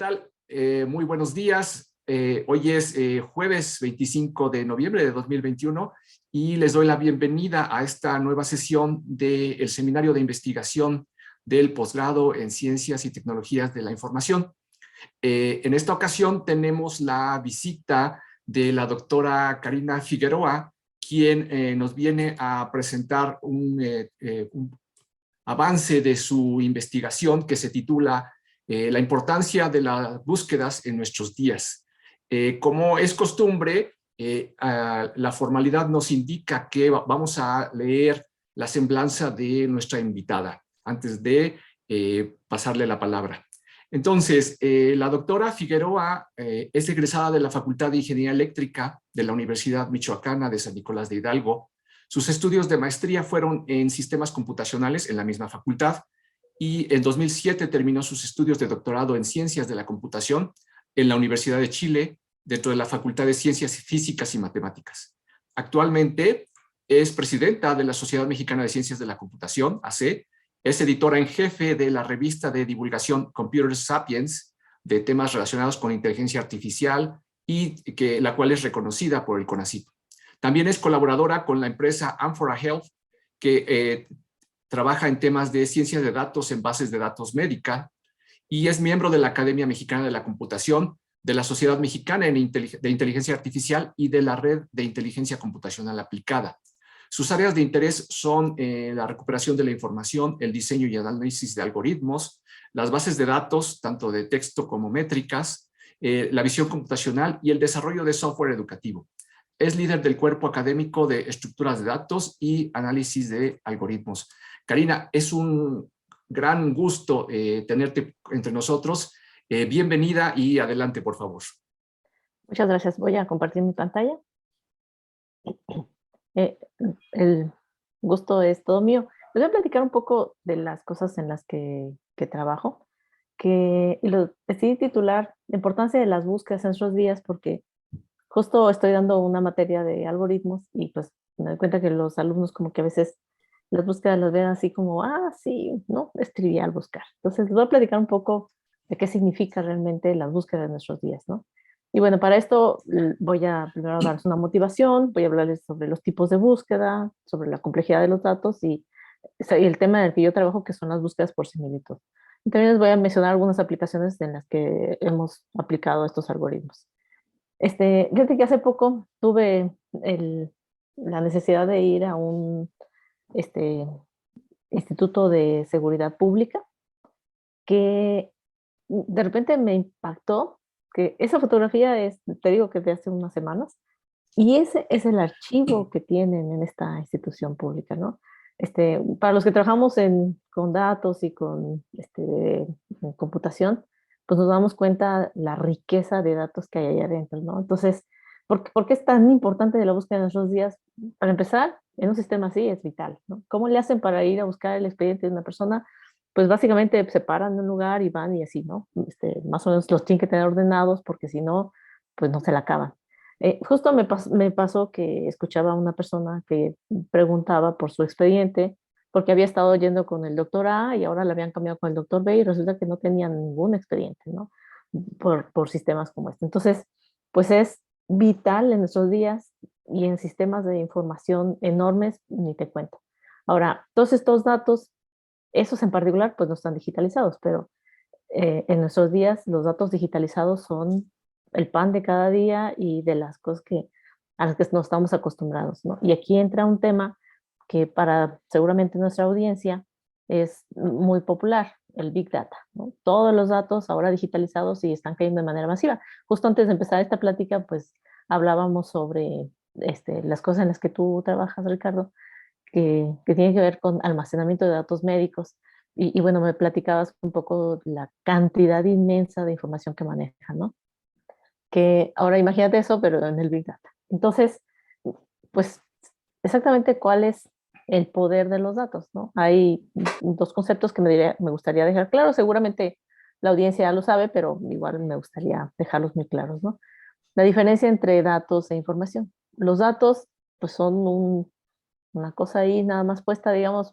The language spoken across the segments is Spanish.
tal? Muy buenos días. Hoy es jueves 25 de noviembre de 2021 y les doy la bienvenida a esta nueva sesión del Seminario de Investigación del Posgrado en Ciencias y Tecnologías de la Información. En esta ocasión tenemos la visita de la doctora Karina Figueroa, quien nos viene a presentar un avance de su investigación que se titula La importancia de las búsquedas en nuestros días. Como es costumbre, la formalidad nos indica que vamos a leer la semblanza de nuestra invitada antes de pasarle la palabra. Entonces, la doctora Figueroa es egresada de la Facultad de Ingeniería Eléctrica de la Universidad Michoacana de San Nicolás de Hidalgo. Sus estudios de maestría fueron en sistemas computacionales en la misma facultad y en 2007 terminó sus estudios de doctorado en ciencias de la computación en la Universidad de Chile dentro de la Facultad de Ciencias Físicas y Matemáticas. Actualmente es presidenta de la Sociedad Mexicana de Ciencias de la Computación, AC, es editora en jefe de la revista de divulgación Computer Sapiens de temas relacionados con inteligencia artificial y la cual es reconocida por el CONACYT. También es colaboradora con la empresa Amphora Health, que trabaja en temas de ciencia de datos en bases de datos médica, y es miembro de la Academia Mexicana de la Computación, de la Sociedad Mexicana de Inteligencia Artificial y de la Red de Inteligencia Computacional Aplicada. Sus áreas de interés son la recuperación de la información, el diseño y análisis de algoritmos, las bases de datos, tanto de texto como métricas, la visión computacional y el desarrollo de software educativo. Es líder del cuerpo académico de estructuras de datos y análisis de algoritmos. Karina, es un gran gusto tenerte entre nosotros. Bienvenida y adelante, por favor. Muchas gracias. Voy a compartir mi pantalla. El gusto es todo mío. Les voy a platicar un poco de las cosas en las que trabajo, decidí titular La importancia de las búsquedas en nuestros días porque justo estoy dando una materia de algoritmos y pues me doy cuenta que los alumnos como que a veces las búsquedas las ven así como, sí, ¿no? Es trivial buscar. Entonces les voy a platicar un poco de qué significa realmente las búsquedas de nuestros días, ¿no? Y bueno, para esto voy a primero darles una motivación, voy a hablarles sobre los tipos de búsqueda, sobre la complejidad de los datos y el tema en el que yo trabajo, que son las búsquedas por similitud. Y también les voy a mencionar algunas aplicaciones en las que hemos aplicado estos algoritmos. Fíjate que hace poco tuve la necesidad de ir a un instituto de seguridad pública que de repente me impactó que esa fotografía te digo que de hace unas semanas, y ese es el archivo que tienen en esta institución pública, ¿no? Para los que trabajamos con datos y con en computación, pues nos damos cuenta la riqueza de datos que hay ahí adentro, ¿no? Entonces, ¿por qué es tan importante la búsqueda de nuestros días? Para empezar, en un sistema así es vital, ¿no? ¿Cómo le hacen para ir a buscar el expediente de una persona? Pues básicamente se paran en un lugar y van y así, ¿no? Más o menos los tienen que tener ordenados porque si no, pues no se la acaban. Justo me pasó que escuchaba a una persona que preguntaba por su expediente porque había estado yendo con el doctor A y ahora le habían cambiado con el doctor B y resulta que no tenían ningún expediente, ¿no? Por sistemas como este. Entonces, pues es vital en nuestros días y en sistemas de información enormes, ni te cuento. Ahora, todos estos datos, esos en particular, pues no están digitalizados, pero en nuestros días los datos digitalizados son el pan de cada día y de las cosas a las que nos estamos acostumbrados, ¿no? Y aquí entra un tema que para seguramente nuestra audiencia es muy popular, el Big Data, ¿no? Todos los datos ahora digitalizados y están cayendo de manera masiva. Justo antes de empezar esta plática, pues hablábamos sobre las cosas en las que tú trabajas, Ricardo, que tiene que ver con almacenamiento de datos médicos. Y bueno, me platicabas un poco la cantidad inmensa de información que maneja, ¿no? Que ahora imagínate eso, pero en el Big Data. Entonces, pues, exactamente cuál es el poder de los datos, ¿no? Hay dos conceptos que me gustaría dejar claros. Seguramente la audiencia ya lo sabe, pero igual me gustaría dejarlos muy claros, ¿no? La diferencia entre datos e información. Los datos, pues, son una cosa ahí nada más puesta, digamos,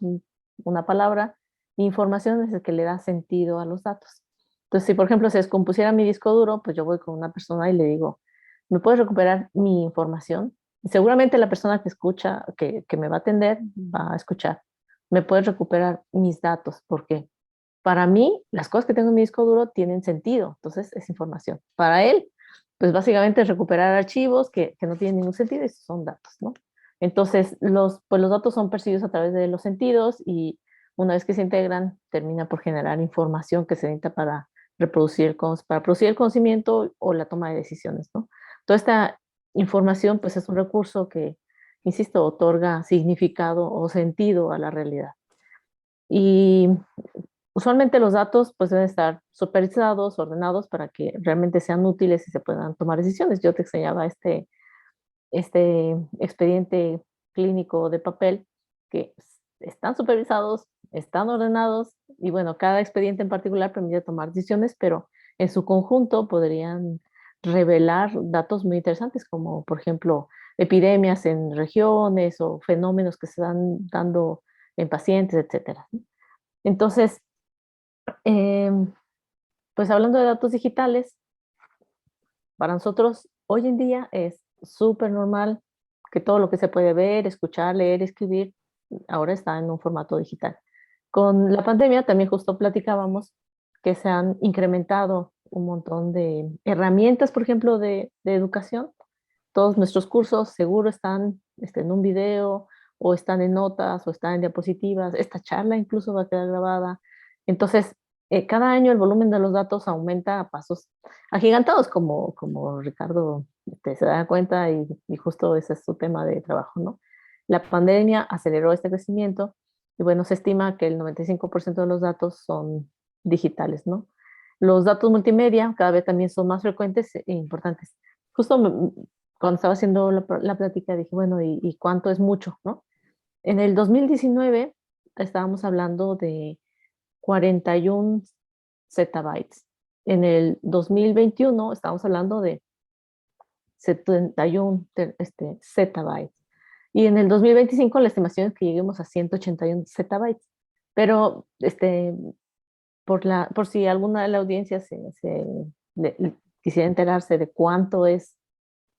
una palabra. Información es el que le da sentido a los datos. Entonces, si por ejemplo se descompusiera mi disco duro, pues yo voy con una persona y le digo, ¿me puedes recuperar mi información? Y seguramente la persona que escucha, que me va a atender, va a escuchar. ¿Me puedes recuperar mis datos? Porque para mí, las cosas que tengo en mi disco duro tienen sentido, entonces es información. Para él, pues básicamente es recuperar archivos que no tienen ningún sentido y son datos, ¿no? Entonces, pues los datos son percibidos a través de los sentidos y una vez que se integran, termina por generar información que se necesita para producir el conocimiento o la toma de decisiones, ¿no? Toda esta información, pues es un recurso que, insisto, otorga significado o sentido a la realidad. Y usualmente los datos pues deben estar supervisados, ordenados para que realmente sean útiles y se puedan tomar decisiones. Yo te enseñaba este expediente clínico de papel que están supervisados, están ordenados y bueno, cada expediente en particular permite tomar decisiones, pero en su conjunto podrían revelar datos muy interesantes como por ejemplo epidemias en regiones o fenómenos que se están dando en pacientes, etcétera. Entonces, pues hablando de datos digitales, para nosotros hoy en día es súper normal que todo lo que se puede ver, escuchar, leer, escribir, ahora está en un formato digital. Con la pandemia también justo platicábamos que se han incrementado un montón de herramientas, por ejemplo, de educación. Todos nuestros cursos seguro están en un video o están en notas o están en diapositivas. Esta charla incluso va a quedar grabada. Entonces, cada año el volumen de los datos aumenta a pasos agigantados, como Ricardo se da cuenta y justo ese es su tema de trabajo, ¿no? La pandemia aceleró este crecimiento y bueno, se estima que el 95% de los datos son digitales, ¿no? Los datos multimedia cada vez también son más frecuentes e importantes. Justo cuando estaba haciendo la plática dije, bueno, ¿y cuánto es mucho, no? En el 2019 estábamos hablando de 41 zettabytes. En el 2021 estábamos hablando de 71 zettabytes. Y en el 2025 la estimación es que lleguemos a 181 zettabytes. Pero por si alguna de la audiencia quisiera enterarse de cuánto es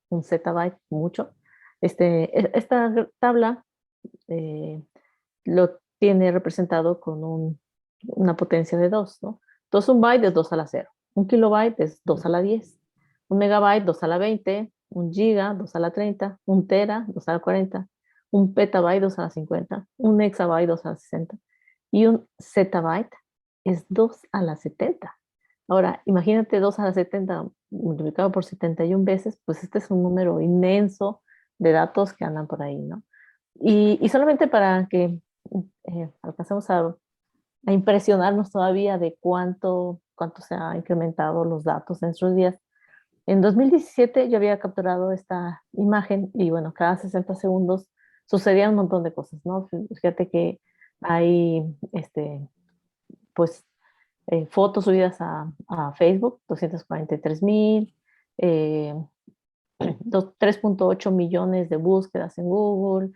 un zettabyte, mucho. Esta tabla eh, lo tiene representado con una potencia de 2, ¿no? Entonces un byte es 2 a la 0, un kilobyte es 2 a la 10, un megabyte 2 a la 20, un giga 2 a la 30, un tera 2 a la 40, un petabyte 2 a la 50, un exabyte 2 a la 60 y un zettabyte es 2 a la 70. Ahora, imagínate 2 a la 70 multiplicado por 71 veces, pues este es un número inmenso de datos que andan por ahí, ¿no? Y solamente para que alcancemos a impresionarnos todavía de cuánto se ha incrementado los datos en estos días. En 2017 yo había capturado esta imagen y bueno, cada 60 segundos sucedían un montón de cosas, ¿no? Fíjate que hay, pues, fotos subidas a Facebook, 243,000, eh, 3.8 millones de búsquedas en Google,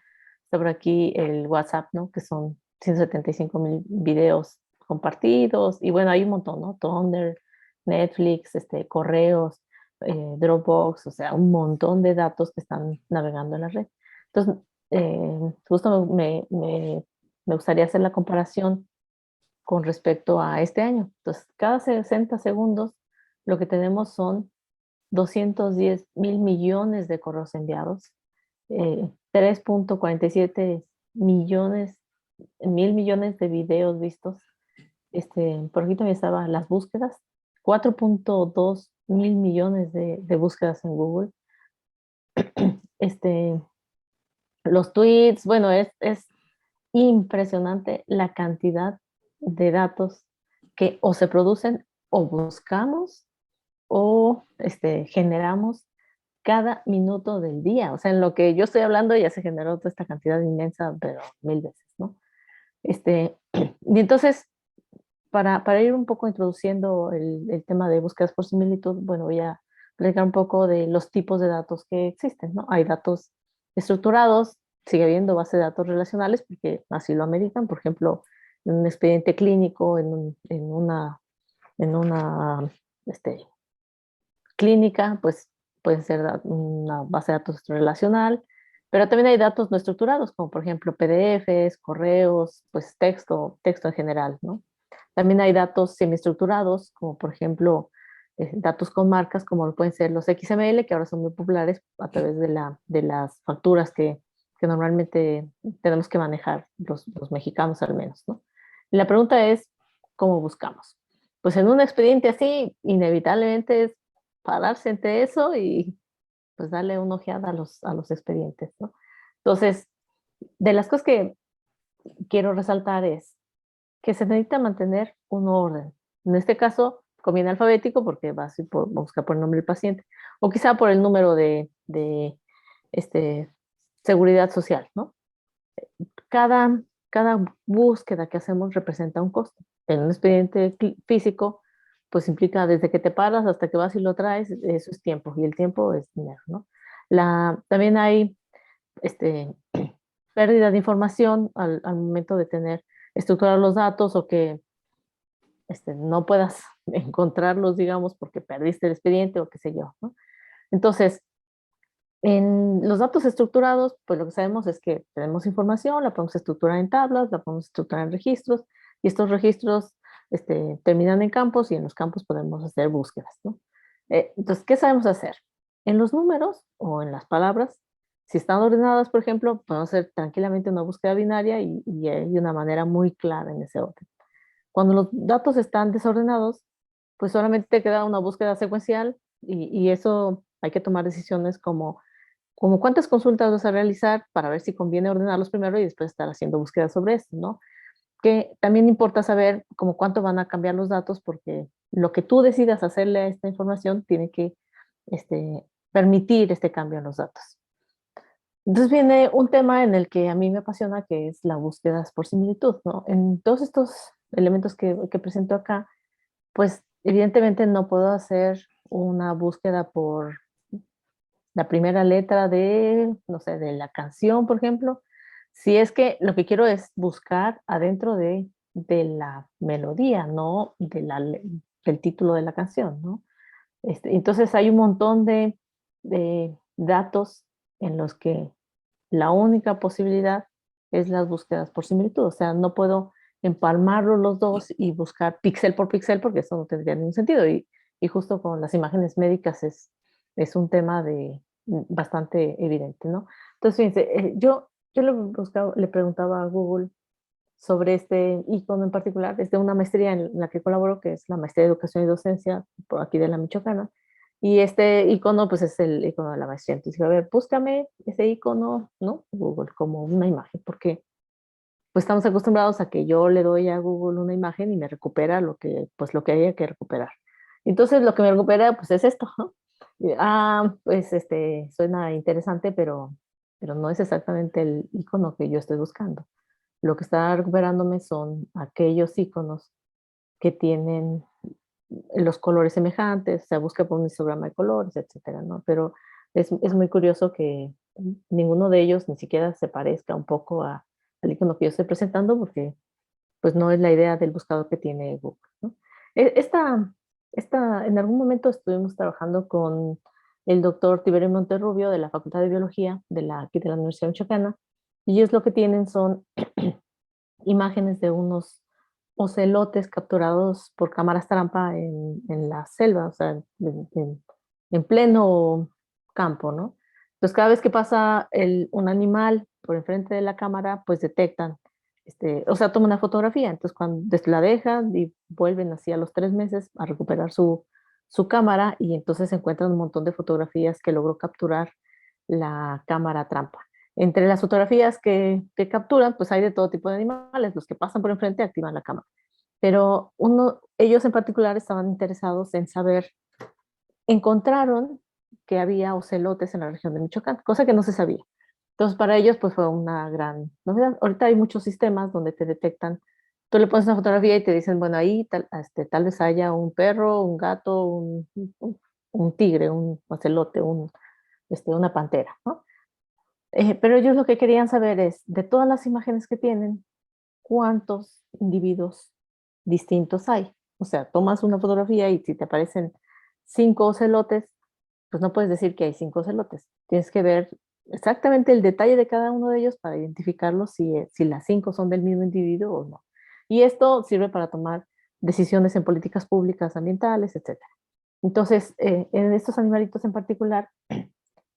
sobre aquí el WhatsApp, ¿no? Que son 175,000 videos compartidos, y bueno, hay un montón, ¿no? Thunder, Netflix, correos, Dropbox, o sea, un montón de datos que están navegando en la red. Entonces, justo me gustaría hacer la comparación con respecto a este año. Entonces, cada 60 segundos lo que tenemos son 210,000 millones de correos enviados, 3.47 mil millones de videos vistos. Por aquí también estaban las búsquedas, 4.2 mil millones de búsquedas en Google. Este, los tweets, bueno, es impresionante la cantidad de datos que o se producen o buscamos o generamos cada minuto del día. O sea, en lo que yo estoy hablando ya se generó toda esta cantidad inmensa, pero mil veces, ¿no? Y entonces, para ir un poco introduciendo el tema de búsquedas por similitud, bueno, voy a platicar un poco de los tipos de datos que existen, ¿no? Hay datos estructurados, sigue habiendo base de datos relacionales, porque así lo ameritan, por ejemplo, en un expediente clínico, en una en una clínica, pues puede ser una base de datos relacional, pero también hay datos no estructurados, como por ejemplo PDFs, correos, pues texto en general, ¿no? También hay datos semiestructurados, como por ejemplo datos con marcas, como pueden ser los XML, que ahora son muy populares a través de las facturas que normalmente tenemos que manejar los mexicanos al menos, ¿no? Y la pregunta es, ¿cómo buscamos? Pues en un expediente así, inevitablemente es pararse entre eso y pues darle una ojeada a los expedientes, ¿no? Entonces, de las cosas que quiero resaltar es que se necesita mantener un orden. En este caso, conviene alfabético porque vas a buscar por el nombre del paciente o quizá por el número de este, seguridad social, ¿no? Cada búsqueda que hacemos representa un costo. En un expediente físico, pues implica desde que te paras hasta que vas y lo traes, eso es tiempo, y el tiempo es dinero, ¿no? También hay este, pérdida de información al momento de estructurar los datos o que no puedas encontrarlos, digamos, porque perdiste el expediente o qué sé yo, ¿no? Entonces, en los datos estructurados, pues lo que sabemos es que tenemos información, la podemos estructurar en tablas, la podemos estructurar en registros, y estos registros terminan en campos y en los campos podemos hacer búsquedas, ¿no? Entonces, ¿qué sabemos hacer? En los números o en las palabras, si están ordenadas, por ejemplo, podemos hacer tranquilamente una búsqueda binaria y hay una manera muy clara en ese orden. Cuando los datos están desordenados, pues solamente te queda una búsqueda secuencial y eso hay que tomar decisiones como cuántas consultas vas a realizar para ver si conviene ordenarlos primero y después estar haciendo búsquedas sobre esto, ¿no? Que también importa saber como cuánto van a cambiar los datos porque lo que tú decidas hacerle a esta información tiene que permitir este cambio en los datos. Entonces viene un tema en el que a mí me apasiona, que es la búsqueda por similitud, ¿no? En todos estos elementos que presento acá, pues evidentemente no puedo hacer una búsqueda por la primera letra de, no sé, de la canción, por ejemplo, si es que lo que quiero es buscar adentro de la melodía, no del título de la canción, ¿no? Entonces hay un montón de datos en los que la única posibilidad es las búsquedas por similitud, o sea, no puedo empalmarlos los dos y buscar píxel por píxel porque eso no tendría ningún sentido. Y justo con las imágenes médicas es un tema bastante evidente, ¿no? Entonces, fíjense, yo le preguntaba a Google sobre este icono en particular, es de una maestría en la que colaboro, que es la maestría de educación y docencia, por aquí de la Michoacana, y este icono, pues es el icono de la maestría. Entonces, dije, a ver, búscame ese icono, ¿no? Google, como una imagen, porque pues estamos acostumbrados a que yo le doy a Google una imagen y me recupera pues lo que haya que recuperar. Entonces, lo que me recupera, pues es esto, ¿no? Pues suena interesante, pero no es exactamente el icono que yo estoy buscando. Lo que está recuperándome son aquellos iconos que tienen los colores semejantes, o sea, busca por un histograma de colores, etcétera, ¿no? Pero es muy curioso que ninguno de ellos ni siquiera se parezca un poco al icono que yo estoy presentando, porque pues no es la idea del buscador que tiene Google, ¿no? E- Esta, en algún momento estuvimos trabajando con el doctor Tiberio Monterrubio de la Facultad de Biología aquí de la Universidad Michoacana, y ellos lo que tienen son imágenes de unos ocelotes capturados por cámaras trampa en la selva, o sea, en pleno campo, ¿no? Entonces, cada vez que pasa un animal por enfrente de la cámara, pues detectan, o sea, toman una fotografía. Entonces, cuando la dejan y vuelven así a los 3 meses a recuperar su cámara y entonces se encuentran un montón de fotografías que logró capturar la cámara trampa. Entre las fotografías que capturan, pues hay de todo tipo de animales. Los que pasan por enfrente activan la cámara. Pero ellos en particular estaban interesados en saber, encontraron que había ocelotes en la región de Michoacán, cosa que no se sabía. Entonces, para ellos, pues fue una gran novedad. Ahorita hay muchos sistemas donde te detectan, tú le pones una fotografía y te dicen, bueno, ahí tal vez haya un perro, un gato, un tigre, un ocelote, una pantera, ¿no? Pero ellos lo que querían saber es, de todas las imágenes que tienen, ¿cuántos individuos distintos hay? O sea, tomas una fotografía y si te aparecen 5 ocelotes, pues no puedes decir que hay 5 ocelotes. Tienes que ver exactamente el detalle de cada uno de ellos para identificarlos si las 5 son del mismo individuo o no. Y esto sirve para tomar decisiones en políticas públicas ambientales, etcétera. Entonces, en estos animalitos en particular,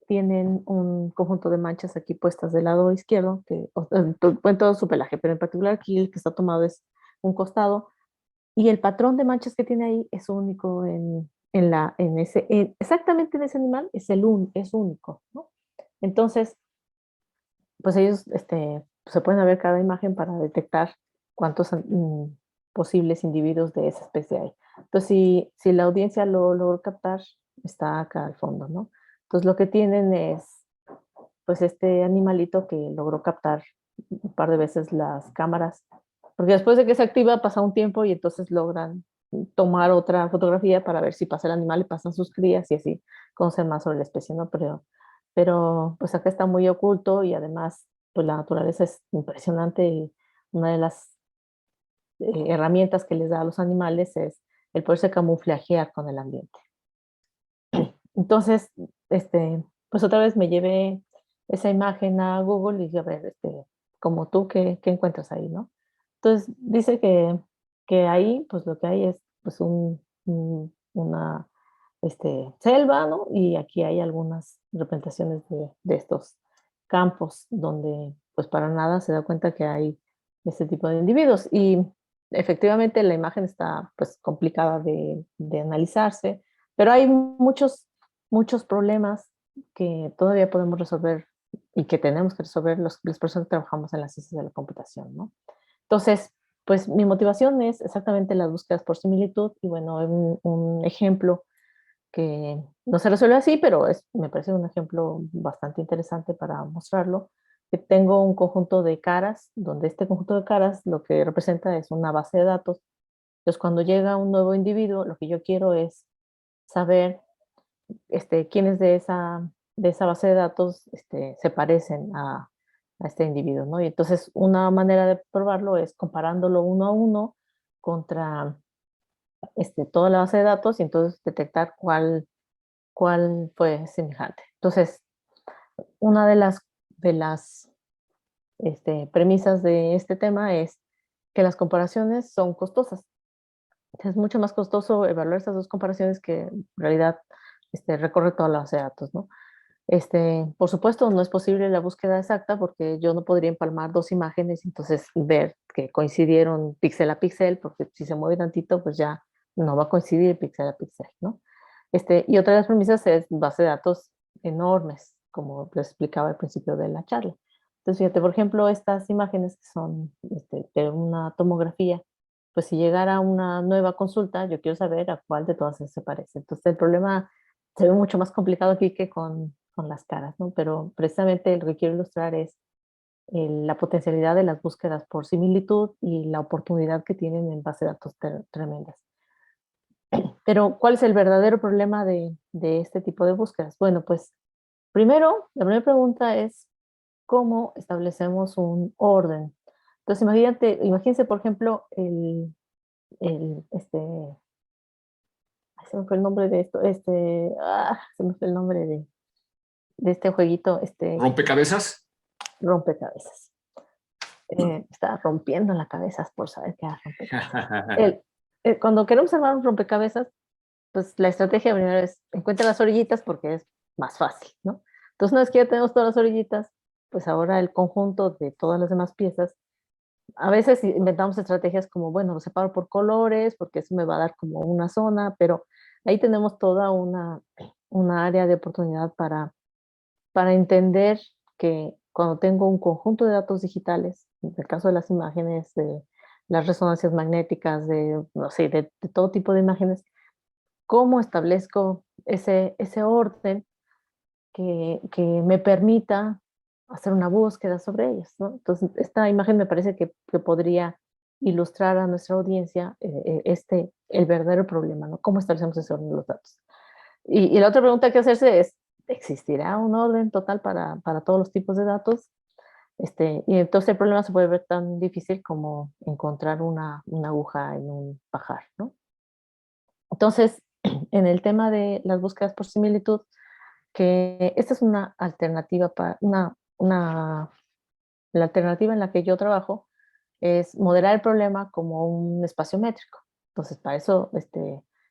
tienen un conjunto de manchas aquí puestas del lado izquierdo, en todo su pelaje, pero en particular aquí el que está tomado es un costado, y el patrón de manchas que tiene ahí es único exactamente en ese animal, es único, ¿no? Entonces, pues ellos se pueden ver cada imagen para detectar cuántos posibles individuos de esa especie hay. Entonces, si la audiencia lo logró captar, está acá al fondo, ¿no? Entonces, lo que tienen es, pues, este animalito que logró captar un par de veces las cámaras, porque después de que se activa pasa un tiempo y entonces logran tomar otra fotografía para ver si pasa el animal y pasan sus crías y así conocen más sobre la especie, ¿no? Pero pues acá está muy oculto y además pues la naturaleza es impresionante y una de las herramientas que les da a los animales es el poderse camuflajear con el ambiente. Entonces, pues otra vez me llevé esa imagen a Google y dije, a ver, como tú, ¿qué encuentras ahí, no? Entonces, dice que ahí, pues lo que hay es pues una selva, ¿no? Y aquí hay algunas representaciones de estos campos donde pues para nada se da cuenta que hay este tipo de individuos. Y efectivamente la imagen está pues complicada de analizarse, pero hay muchos problemas que todavía podemos resolver y que tenemos que resolver las personas que trabajamos en las ciencias de la computación, ¿no? Entonces, pues mi motivación es exactamente las búsquedas por similitud y bueno, un ejemplo que no se resuelve así, pero me parece un ejemplo bastante interesante para mostrarlo. Que tengo un conjunto de caras, donde este conjunto de caras lo que representa es una base de datos. Entonces, cuando llega un nuevo individuo, lo que yo quiero es saber quiénes de esa base de datos se parecen a este individuo, ¿no? Y entonces una manera de probarlo es comparándolo uno a uno contra toda la base de datos y entonces detectar cuál fue semejante. Entonces, una de las premisas de este tema es que las comparaciones son costosas. Es mucho más costoso evaluar estas dos comparaciones que en realidad recorrer toda la base de datos, ¿no? Por supuesto, no es posible la búsqueda exacta porque yo no podría empalmar dos imágenes y entonces ver que coincidieron píxel a píxel, porque si se mueve tantito, pues ya no va a coincidir píxel a píxel, ¿no? Y otra de las premisas es base de datos enormes, como les explicaba al principio de la charla. Entonces, fíjate, por ejemplo, estas imágenes que son de una tomografía, pues si llegara una nueva consulta, yo quiero saber a cuál de todas se parece. Entonces, el problema se ve mucho más complicado aquí que con las caras, ¿no? Pero precisamente lo que quiero ilustrar es la potencialidad de las búsquedas por similitud y la oportunidad que tienen en base de datos tremendas. Pero, ¿cuál es el verdadero problema de este tipo de búsquedas? Bueno, pues primero, la primera pregunta es cómo establecemos un orden. Entonces, imagínense, por ejemplo, el, este, ay, se me fue el nombre de esto, se me fue el nombre de este jueguito, ¿Rompecabezas? rompecabezas. Está rompiendo la cabeza por saber qué es rompecabezas. Cuando queremos armar un rompecabezas, pues la estrategia primero es encuentra las orillitas porque es más fácil, ¿no? Entonces, una vez que ya tenemos todas las orillitas, pues ahora el conjunto de todas las demás piezas, a veces inventamos estrategias como, bueno, lo separo por colores porque eso me va a dar como una zona, pero ahí tenemos toda una área de oportunidad para entender que cuando tengo un conjunto de datos digitales, en el caso de las imágenes, de las resonancias magnéticas, no sé, de todo tipo de imágenes, cómo establezco ese orden que me permita hacer una búsqueda sobre ellas, ¿no? Entonces, esta imagen me parece que podría ilustrar a nuestra audiencia el verdadero problema, ¿no? ¿Cómo establecemos ese orden de los datos? Y la otra pregunta que hacerse es, ¿existirá un orden total para todos los tipos de datos? Y entonces el problema se puede ver tan difícil como encontrar una aguja en un pajar, ¿no? Entonces, en el tema de las búsquedas por similitud, que esta es una alternativa para la alternativa en la que yo trabajo es modelar el problema como un espacio métrico. Entonces, para eso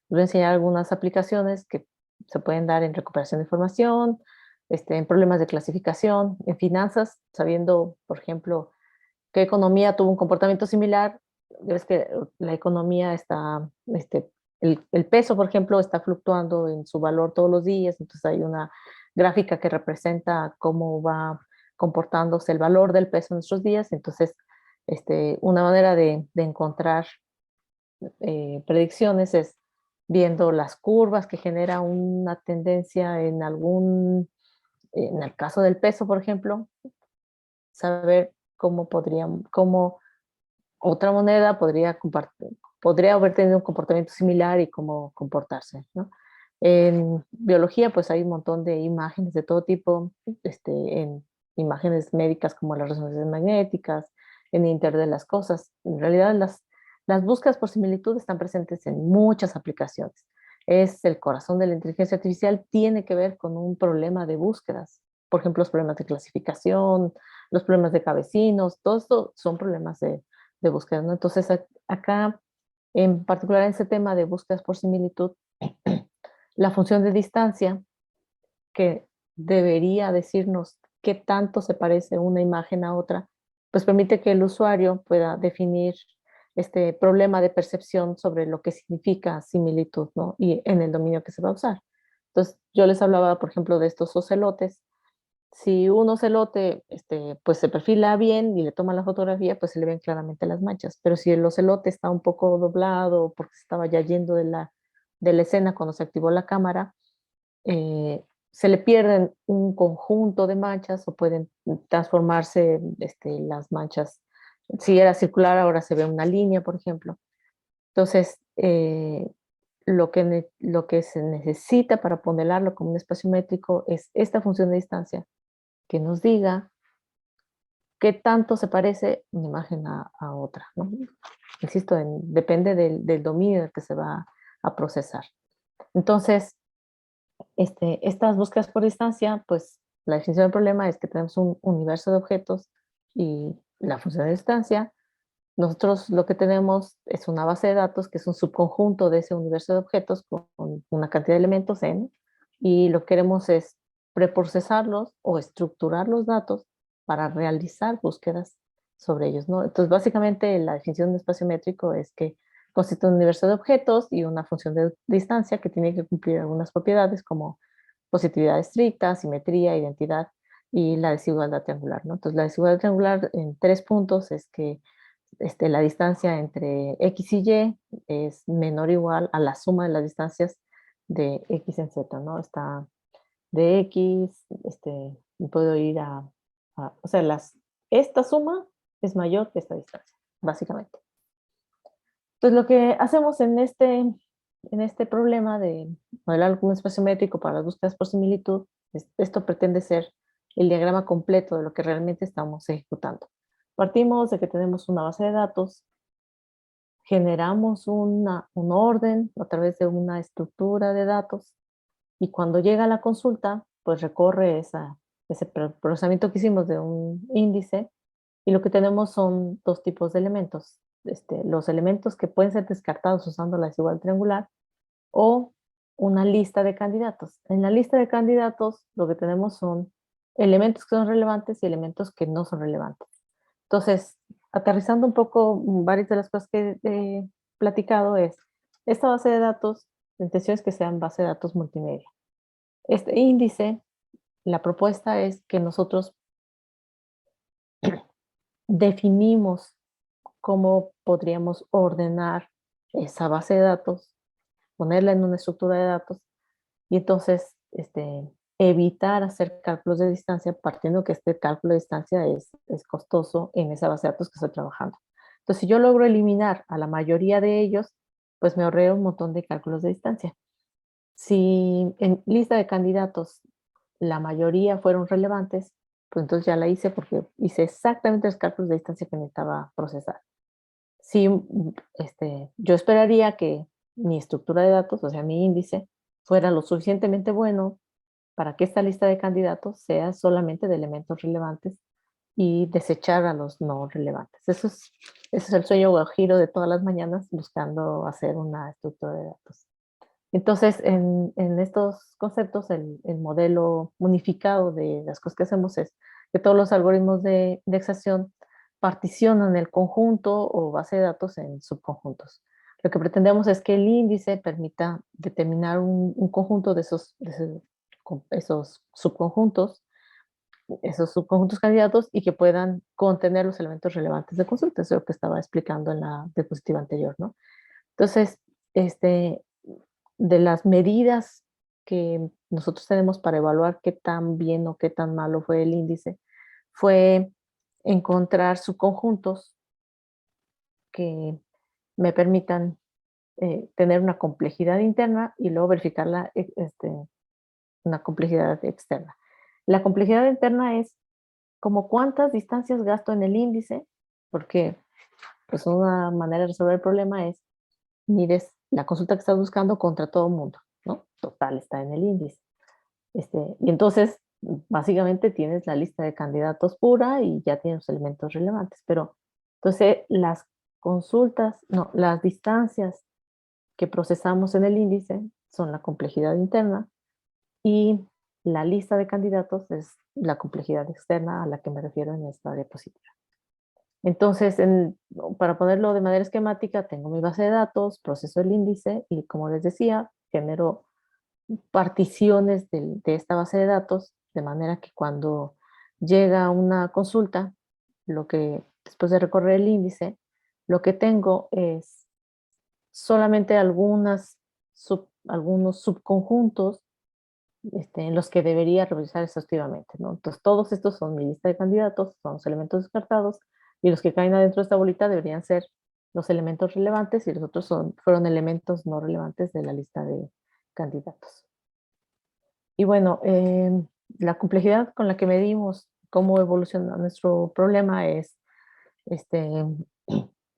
voy a enseñar algunas aplicaciones que se pueden dar en recuperación de información, en problemas de clasificación, en finanzas, sabiendo, por ejemplo, qué economía tuvo un comportamiento similar. Ves que la economía está, el peso, por ejemplo, está fluctuando en su valor todos los días, entonces hay una gráfica que representa cómo va comportándose el valor del peso en nuestros días. Entonces, una manera de encontrar predicciones es viendo las curvas que genera una tendencia en el caso del peso, por ejemplo, saber cómo otra moneda podría haber tenido un comportamiento similar y cómo comportarse, ¿no? En biología, pues hay un montón de imágenes de todo tipo, en imágenes médicas como las resonancias magnéticas, en Internet de las cosas. En realidad, las búsquedas por similitud están presentes en muchas aplicaciones. Es el corazón de la inteligencia artificial, tiene que ver con un problema de búsquedas. Por ejemplo, los problemas de clasificación, los problemas de cabecinos, todo esto son problemas de búsqueda, ¿no? Entonces, acá, en particular en ese tema de búsquedas por similitud, la función de distancia, que debería decirnos qué tanto se parece una imagen a otra, pues permite que el usuario pueda definir este problema de percepción sobre lo que significa similitud, ¿no? Y en el dominio que se va a usar. Entonces, yo les hablaba, por ejemplo, de estos ocelotes. Si un ocelote pues se perfila bien y le toman la fotografía, pues se le ven claramente las manchas. Pero si el ocelote está un poco doblado porque se estaba ya yendo de la escena cuando se activó la cámara, se le pierden un conjunto de manchas o pueden transformarse las manchas. Si era circular, ahora se ve una línea, por ejemplo. Entonces, lo que se necesita para modelarlo como un espacio métrico es esta función de distancia que nos diga qué tanto se parece una imagen a otra, ¿no? Insisto, depende del dominio del que se va a procesar. Entonces, estas búsquedas por distancia, pues la definición del problema es que tenemos un universo de objetos y la función de distancia. Nosotros lo que tenemos es una base de datos que es un subconjunto de ese universo de objetos con una cantidad de elementos n, y lo que queremos es preprocesarlos o estructurar los datos para realizar búsquedas sobre ellos, ¿no? Entonces, básicamente la definición de espacio métrico es que consiste de un universo de objetos y una función de distancia que tiene que cumplir algunas propiedades como positividad estricta, simetría, identidad y la desigualdad triangular, ¿no? Entonces, la desigualdad triangular en 3 puntos es que la distancia entre X y Y es menor o igual a la suma de las distancias de X en Z, ¿no? Está de X, y puedo ir o sea, esta suma es mayor que esta distancia, básicamente. Entonces, lo que hacemos en este problema de modelar algún espacio métrico para las búsquedas por similitud, esto pretende ser el diagrama completo de lo que realmente estamos ejecutando. Partimos de que tenemos una base de datos, generamos un orden a través de una estructura de datos y cuando llega la consulta, pues recorre ese procesamiento que hicimos de un índice y lo que tenemos son 2 tipos de elementos. Los elementos que pueden ser descartados usando la desigualdad triangular o una lista de candidatos. En la lista de candidatos lo que tenemos son elementos que son relevantes y elementos que no son relevantes. Entonces, aterrizando un poco varias de las cosas que he platicado es, esta base de datos, la intención es que sean base de datos multimedia. Este índice, la propuesta es que nosotros definimos cómo podríamos ordenar esa base de datos, ponerla en una estructura de datos y entonces evitar hacer cálculos de distancia partiendo que este cálculo de distancia es costoso en esa base de datos que estoy trabajando. Entonces, si yo logro eliminar a la mayoría de ellos, pues me ahorré un montón de cálculos de distancia. Si en lista de candidatos la mayoría fueron relevantes, pues entonces ya la hice porque hice exactamente los cálculos de distancia que necesitaba procesar. Sí, yo esperaría que mi estructura de datos, o sea, mi índice, fuera lo suficientemente bueno para que esta lista de candidatos sea solamente de elementos relevantes y desechar a los no relevantes. Ese es el sueño guajiro de todas las mañanas buscando hacer una estructura de datos. Entonces, en estos conceptos, el modelo unificado de las cosas que hacemos es que todos los algoritmos de indexación particionan el conjunto o base de datos en subconjuntos. Lo que pretendemos es que el índice permita determinar un conjunto esos subconjuntos, esos subconjuntos candidatos y que puedan contener los elementos relevantes de consulta. Eso es lo que estaba explicando en la diapositiva anterior, ¿no? Entonces, de las medidas que nosotros tenemos para evaluar qué tan bien o qué tan malo fue el índice, fue encontrar subconjuntos que me permitan tener una complejidad interna y luego verificar una complejidad externa. La complejidad interna es como cuántas distancias gasto en el índice, porque pues una manera de resolver el problema es mires la consulta que estás buscando contra todo el mundo, ¿no? Total, está en el índice. Y entonces, básicamente tienes la lista de candidatos pura y ya tienes los elementos relevantes, pero entonces las consultas, no, las distancias que procesamos en el índice son la complejidad interna y la lista de candidatos es la complejidad externa a la que me refiero en esta diapositiva. Entonces, para ponerlo de manera esquemática, tengo mi base de datos, proceso el índice y, como les decía, genero particiones de esta base de datos, de manera que cuando llega una consulta, después de recorrer el índice, lo que tengo es solamente algunos subconjuntos en los que debería revisar exhaustivamente, ¿no? Entonces, todos estos son mi lista de candidatos, son los elementos descartados, y los que caen adentro de esta bolita deberían ser los elementos relevantes y los otros fueron elementos no relevantes de la lista de candidatos. Y bueno, la complejidad con la que medimos cómo evoluciona nuestro problema es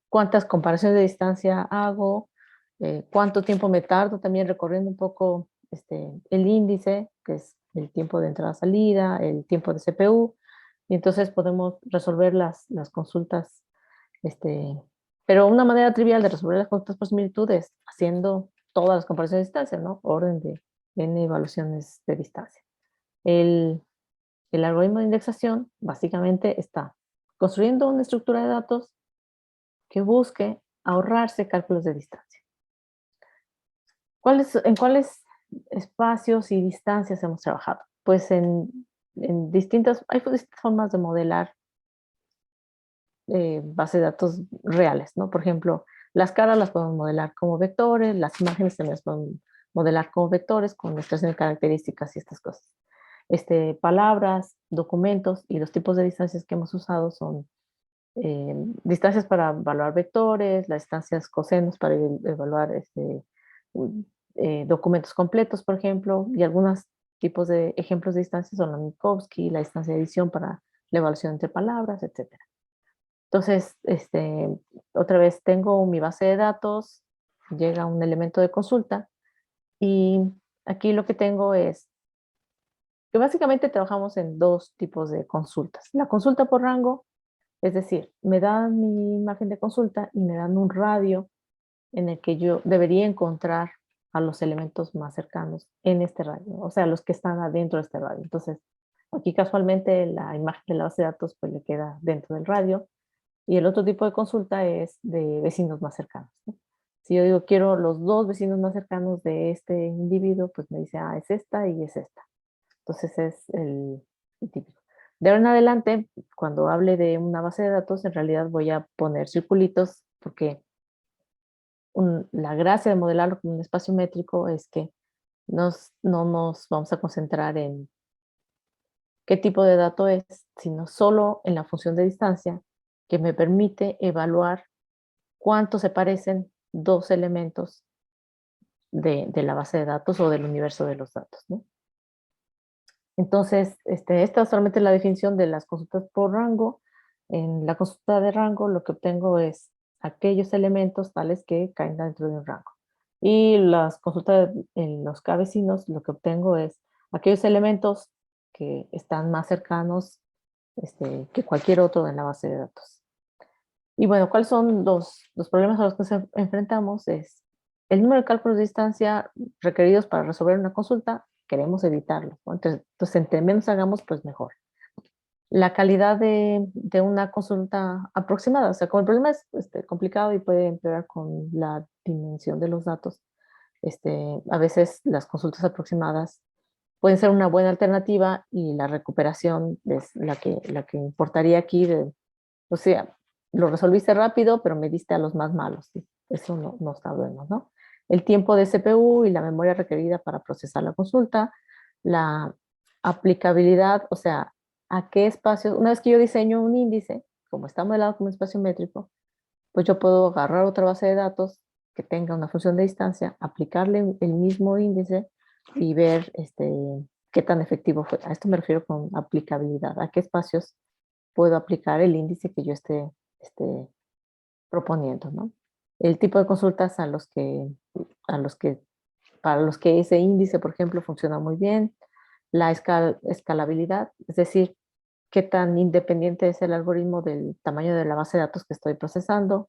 cuántas comparaciones de distancia hago, cuánto tiempo me tardo también recorriendo un poco el índice, que es el tiempo de entrada-salida, el tiempo de CPU, y entonces podemos resolver las consultas, pero una manera trivial de resolver las consultas por similitud es haciendo todas las comparaciones de distancia, ¿no? Orden de n evaluaciones de distancia. El, el algoritmo de indexación básicamente está construyendo una estructura de datos que busque ahorrarse cálculos de distancia. ¿En cuáles espacios y distancias hemos trabajado? Pues hay distintas formas de modelar bases de datos reales, ¿no? Por ejemplo, las caras las podemos modelar como vectores, las imágenes también las podemos modelar como vectores, con extracción de características y estas cosas. Palabras, documentos y los tipos de distancias que hemos usado son distancias para evaluar vectores, las distancias cosenos para evaluar documentos completos, por ejemplo, y algunos tipos de ejemplos de distancias son la Minkowski, la distancia de edición para la evaluación entre palabras, etc. Entonces, otra vez tengo mi base de datos, llega un elemento de consulta y aquí lo que tengo es que básicamente trabajamos en dos tipos de consultas. La consulta por rango, es decir, me dan mi imagen de consulta y me dan un radio en el que yo debería encontrar a los elementos más cercanos en este radio, o sea, los que están adentro de este radio. Entonces, aquí casualmente la imagen de la base de datos pues le queda dentro del radio y el otro tipo de consulta es de vecinos más cercanos, ¿no? Si yo digo quiero los dos vecinos más cercanos de este individuo, pues me dice, es esta y es esta. Entonces es el típico. De ahora en adelante, cuando hable de una base de datos, en realidad voy a poner circulitos porque la gracia de modelarlo con un espacio métrico es que no nos vamos a concentrar en qué tipo de dato es, sino solo en la función de distancia que me permite evaluar cuánto se parecen dos elementos de la base de datos o del universo de los datos, ¿no? Entonces, esta es solamente la definición de las consultas por rango. En la consulta de rango lo que obtengo es aquellos elementos tales que caen dentro de un rango. Y las consultas en los k-vecinos, lo que obtengo es aquellos elementos que están más cercanos que cualquier otro en la base de datos. Y bueno, ¿cuáles son los problemas a los que nos enfrentamos? Es el número de cálculos de distancia requeridos para resolver una consulta, queremos evitarlo, ¿no? Entonces, entre menos hagamos, pues mejor. La calidad de una consulta aproximada, o sea, como el problema es complicado y puede empeorar con la dimensión de los datos, a veces las consultas aproximadas pueden ser una buena alternativa y la recuperación es la que importaría aquí. O sea, lo resolviste rápido, pero me diste a los más malos. ¿Sí? Eso no está bueno, ¿no? El tiempo de CPU y la memoria requerida para procesar la consulta, la aplicabilidad, o sea, a qué espacios. Una vez que yo diseño un índice, como está modelado como espacio métrico, pues yo puedo agarrar otra base de datos que tenga una función de distancia, aplicarle el mismo índice y ver qué tan efectivo fue. A esto me refiero con aplicabilidad. ¿A qué espacios puedo aplicar el índice que yo esté proponiendo, ¿no? El tipo de consultas a los que, para los que ese índice, por ejemplo, funciona muy bien, la escalabilidad, es decir, qué tan independiente es el algoritmo del tamaño de la base de datos que estoy procesando,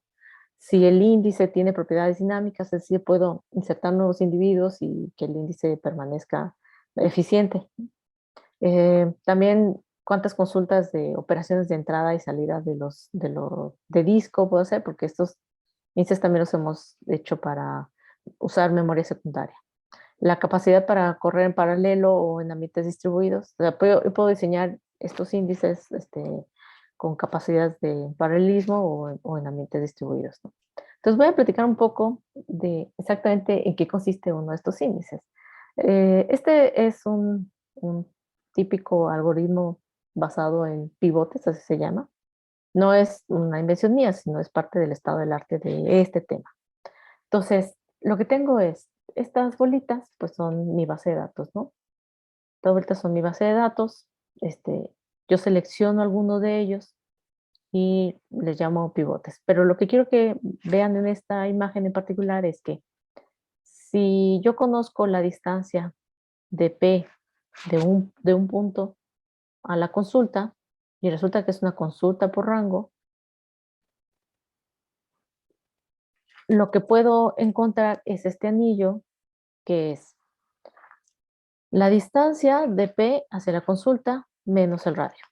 si el índice tiene propiedades dinámicas, es decir, puedo insertar nuevos individuos y que el índice permanezca eficiente. También cuántas consultas de operaciones de entrada y salida de disco puedo hacer, porque estos índices también los hemos hecho para usar memoria secundaria. La capacidad para correr en paralelo o en ambientes distribuidos. O sea, puedo diseñar estos índices con capacidades de paralelismo o en ambientes distribuidos, ¿no? Entonces voy a platicar un poco de exactamente en qué consiste uno de estos índices. Este es un típico algoritmo basado en pivotes, así se llama. No es una invención mía, sino es parte del estado del arte de este tema. Entonces, lo que tengo es, estas bolitas, pues son mi base de datos, ¿no? Estas bolitas son mi base de datos. Yo selecciono alguno de ellos y les llamo pivotes. Pero lo que quiero que vean en esta imagen en particular es que si yo conozco la distancia de P de un punto a la consulta y resulta que es una consulta por rango, lo que puedo encontrar es este anillo que es la distancia de P hacia la consulta menos el radio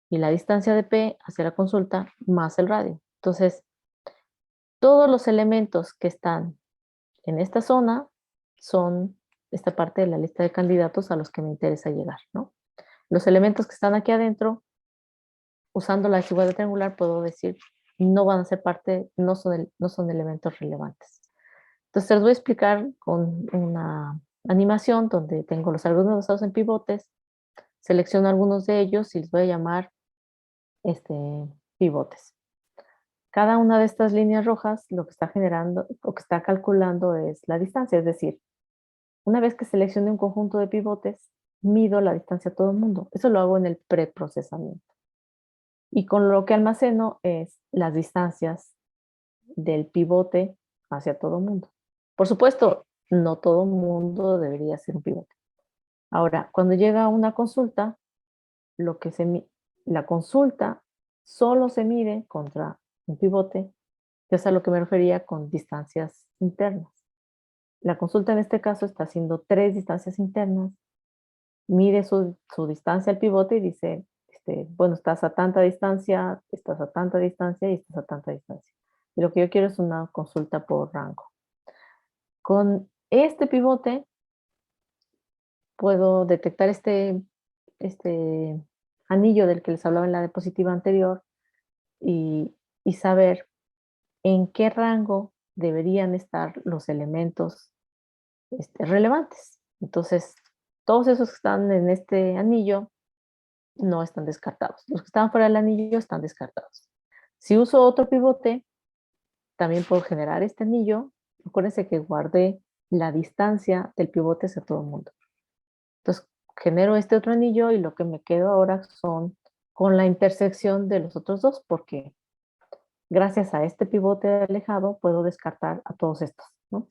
y la distancia de P hacia la consulta más el radio. Entonces, todos los elementos que están en esta zona son esta parte de la lista de candidatos a los que me interesa llegar, ¿no? Los elementos que están aquí adentro, usando la desigualdad triangular, puedo decir, no van a ser parte, no son elementos relevantes. Entonces, les voy a explicar con una animación donde tengo los algoritmos basados en pivotes, selecciono algunos de ellos y les voy a llamar este, pivotes. Cada una de estas líneas rojas lo que está generando o que está calculando es la distancia, es decir, una vez que seleccione un conjunto de pivotes, mido la distancia a todo el mundo. Eso lo hago en el preprocesamiento. Y con lo que almaceno es las distancias del pivote hacia todo el mundo. Por supuesto, no todo el mundo debería ser un pivote. Ahora, cuando llega una consulta, la consulta solo se mide contra un pivote, que es a lo que me refería con distancias internas. La consulta en este caso está haciendo 3 distancias internas, mide su distancia al pivote y dice, bueno, estás a tanta distancia, estás a tanta distancia y estás a tanta distancia. Y lo que yo quiero es una consulta por rango. Con este pivote puedo detectar este anillo del que les hablaba en la diapositiva anterior y saber en qué rango deberían estar los elementos relevantes. Entonces, todos esos que están en este anillo no están descartados. Los que están fuera del anillo están descartados. Si uso otro pivote, también puedo generar este anillo. Acuérdense que guardé la distancia del pivote hacia todo el mundo. Entonces, genero este otro anillo y lo que me quedo ahora son con la intersección de los otros dos, porque gracias a este pivote alejado puedo descartar a todos estos, ¿no?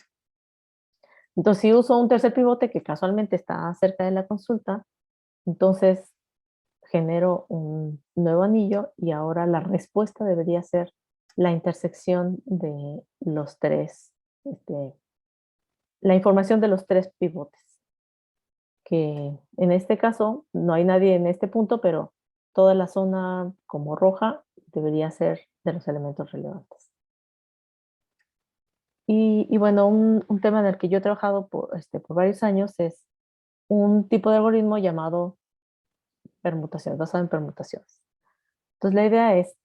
Entonces, si uso un tercer pivote que casualmente está cerca de la consulta, entonces genero un nuevo anillo y ahora la respuesta debería ser la intersección de los tres, la información de los tres pivotes, que en este caso no hay nadie en este punto, pero toda la zona como roja debería ser de los elementos relevantes. Y bueno, un tema en el que yo he trabajado por varios años es un tipo de algoritmo llamado permutaciones, basado en permutaciones. Entonces la idea es,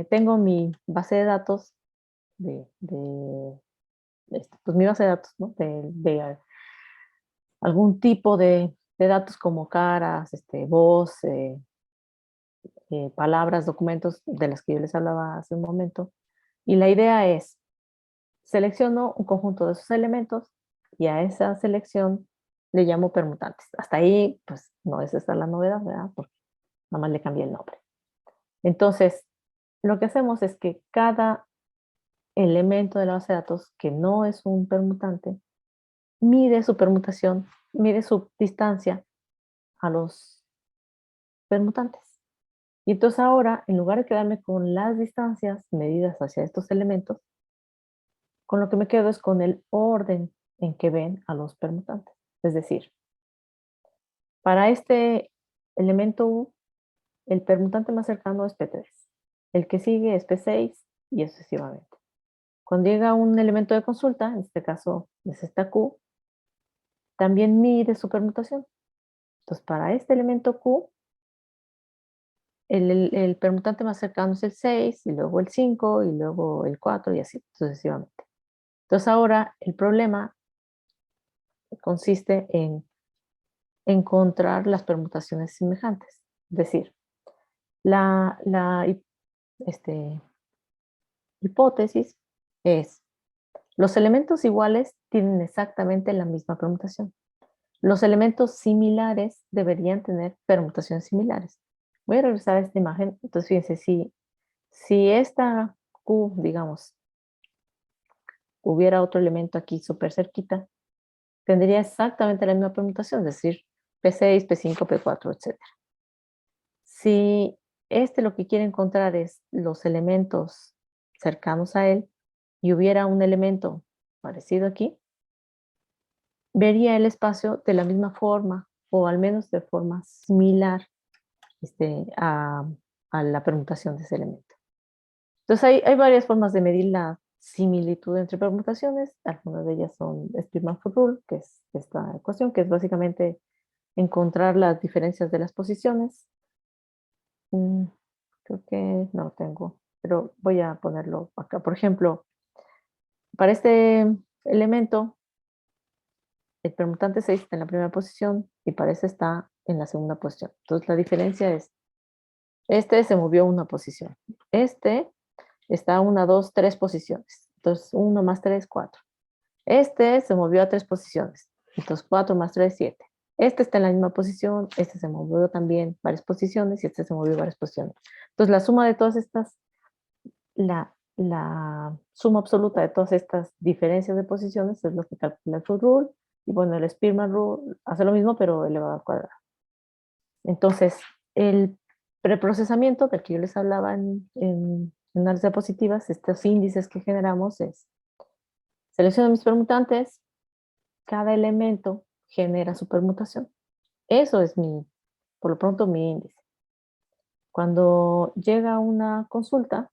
tengo mi base de datos pues mi base de datos, ¿no? De algún tipo de datos como caras, voz, palabras, documentos de las que yo les hablaba hace un momento. Y la idea es, selecciono un conjunto de esos elementos y a esa selección le llamo permutantes. Hasta ahí, pues no es esta la novedad, ¿verdad? Porque nada más le cambié el nombre. Entonces, lo que hacemos es que cada elemento de la base de datos que no es un permutante mide su permutación, mide su distancia a los permutantes. Y entonces ahora, en lugar de quedarme con las distancias medidas hacia estos elementos, con lo que me quedo es con el orden en que ven a los permutantes. Es decir, para este elemento U, el permutante más cercano es P3. El que sigue es P6 y así sucesivamente. Cuando llega un elemento de consulta, en este caso es esta Q, también mide su permutación. Entonces, para este elemento Q, el permutante más cercano es el 6, y luego el 5, y luego el 4, y así sucesivamente. Entonces, ahora el problema consiste en encontrar las permutaciones semejantes. Es decir, la este, hipótesis es, los elementos iguales tienen exactamente la misma permutación. Los elementos similares deberían tener permutaciones similares. Voy a regresar a esta imagen. Entonces, fíjense, si esta Q, digamos, hubiera otro elemento aquí súper cerquita, tendría exactamente la misma permutación, es decir, P6, P5, P4, etc. Si lo que quiere encontrar es los elementos cercanos a él y hubiera un elemento parecido aquí, vería el espacio de la misma forma o al menos de forma similar a, a la permutación de ese elemento. Entonces hay varias formas de medir la similitud entre permutaciones. Algunas de ellas son Spearman-Foot Rule, que es esta ecuación, que es básicamente encontrar las diferencias de las posiciones. Creo que no lo tengo, pero voy a ponerlo acá. Por ejemplo, para este elemento, el permutante 6 está en la primera posición y para este está en la segunda posición. Entonces la diferencia es, este se movió una posición. Este está a 1, 2, 3 posiciones. Entonces 1 más 3, 4. Este se movió a 3 posiciones. Entonces 4 más 3, 7. Este está en la misma posición, este se movió también varias posiciones y este se movió varias posiciones. Entonces la suma de todas estas, la suma absoluta de todas estas diferencias de posiciones es lo que calcula el Foot Rule. Y bueno, el Spearman Rule hace lo mismo, pero elevado al cuadrado. Entonces, el preprocesamiento del que yo les hablaba en análisis de diapositivas, estos índices que generamos es, selecciono mis permutantes, cada elemento genera su permutación. Eso es por lo pronto, mi índice. Cuando llega una consulta,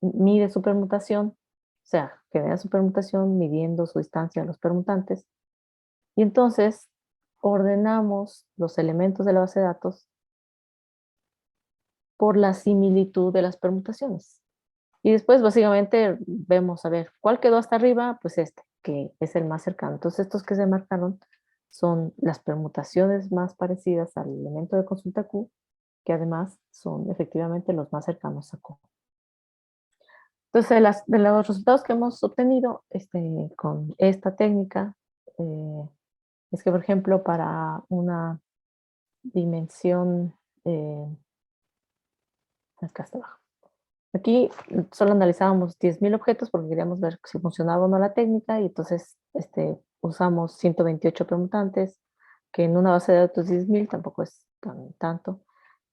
mide su permutación, o sea, genera su permutación midiendo su distancia a los permutantes, y entonces ordenamos los elementos de la base de datos por la similitud de las permutaciones. Y después básicamente vemos, a ver, ¿cuál quedó hasta arriba? Pues que es el más cercano. Entonces estos que se marcaron son las permutaciones más parecidas al elemento de consulta Q, que además son efectivamente los más cercanos a Q. Entonces, de los resultados que hemos obtenido con esta técnica, es que, por ejemplo, para una dimensión, acá está abajo, Aquí solo analizábamos 10.000 objetos porque queríamos ver si funcionaba o no la técnica y entonces usamos 128 preguntantes, que en una base de datos 10.000 tampoco es tanto.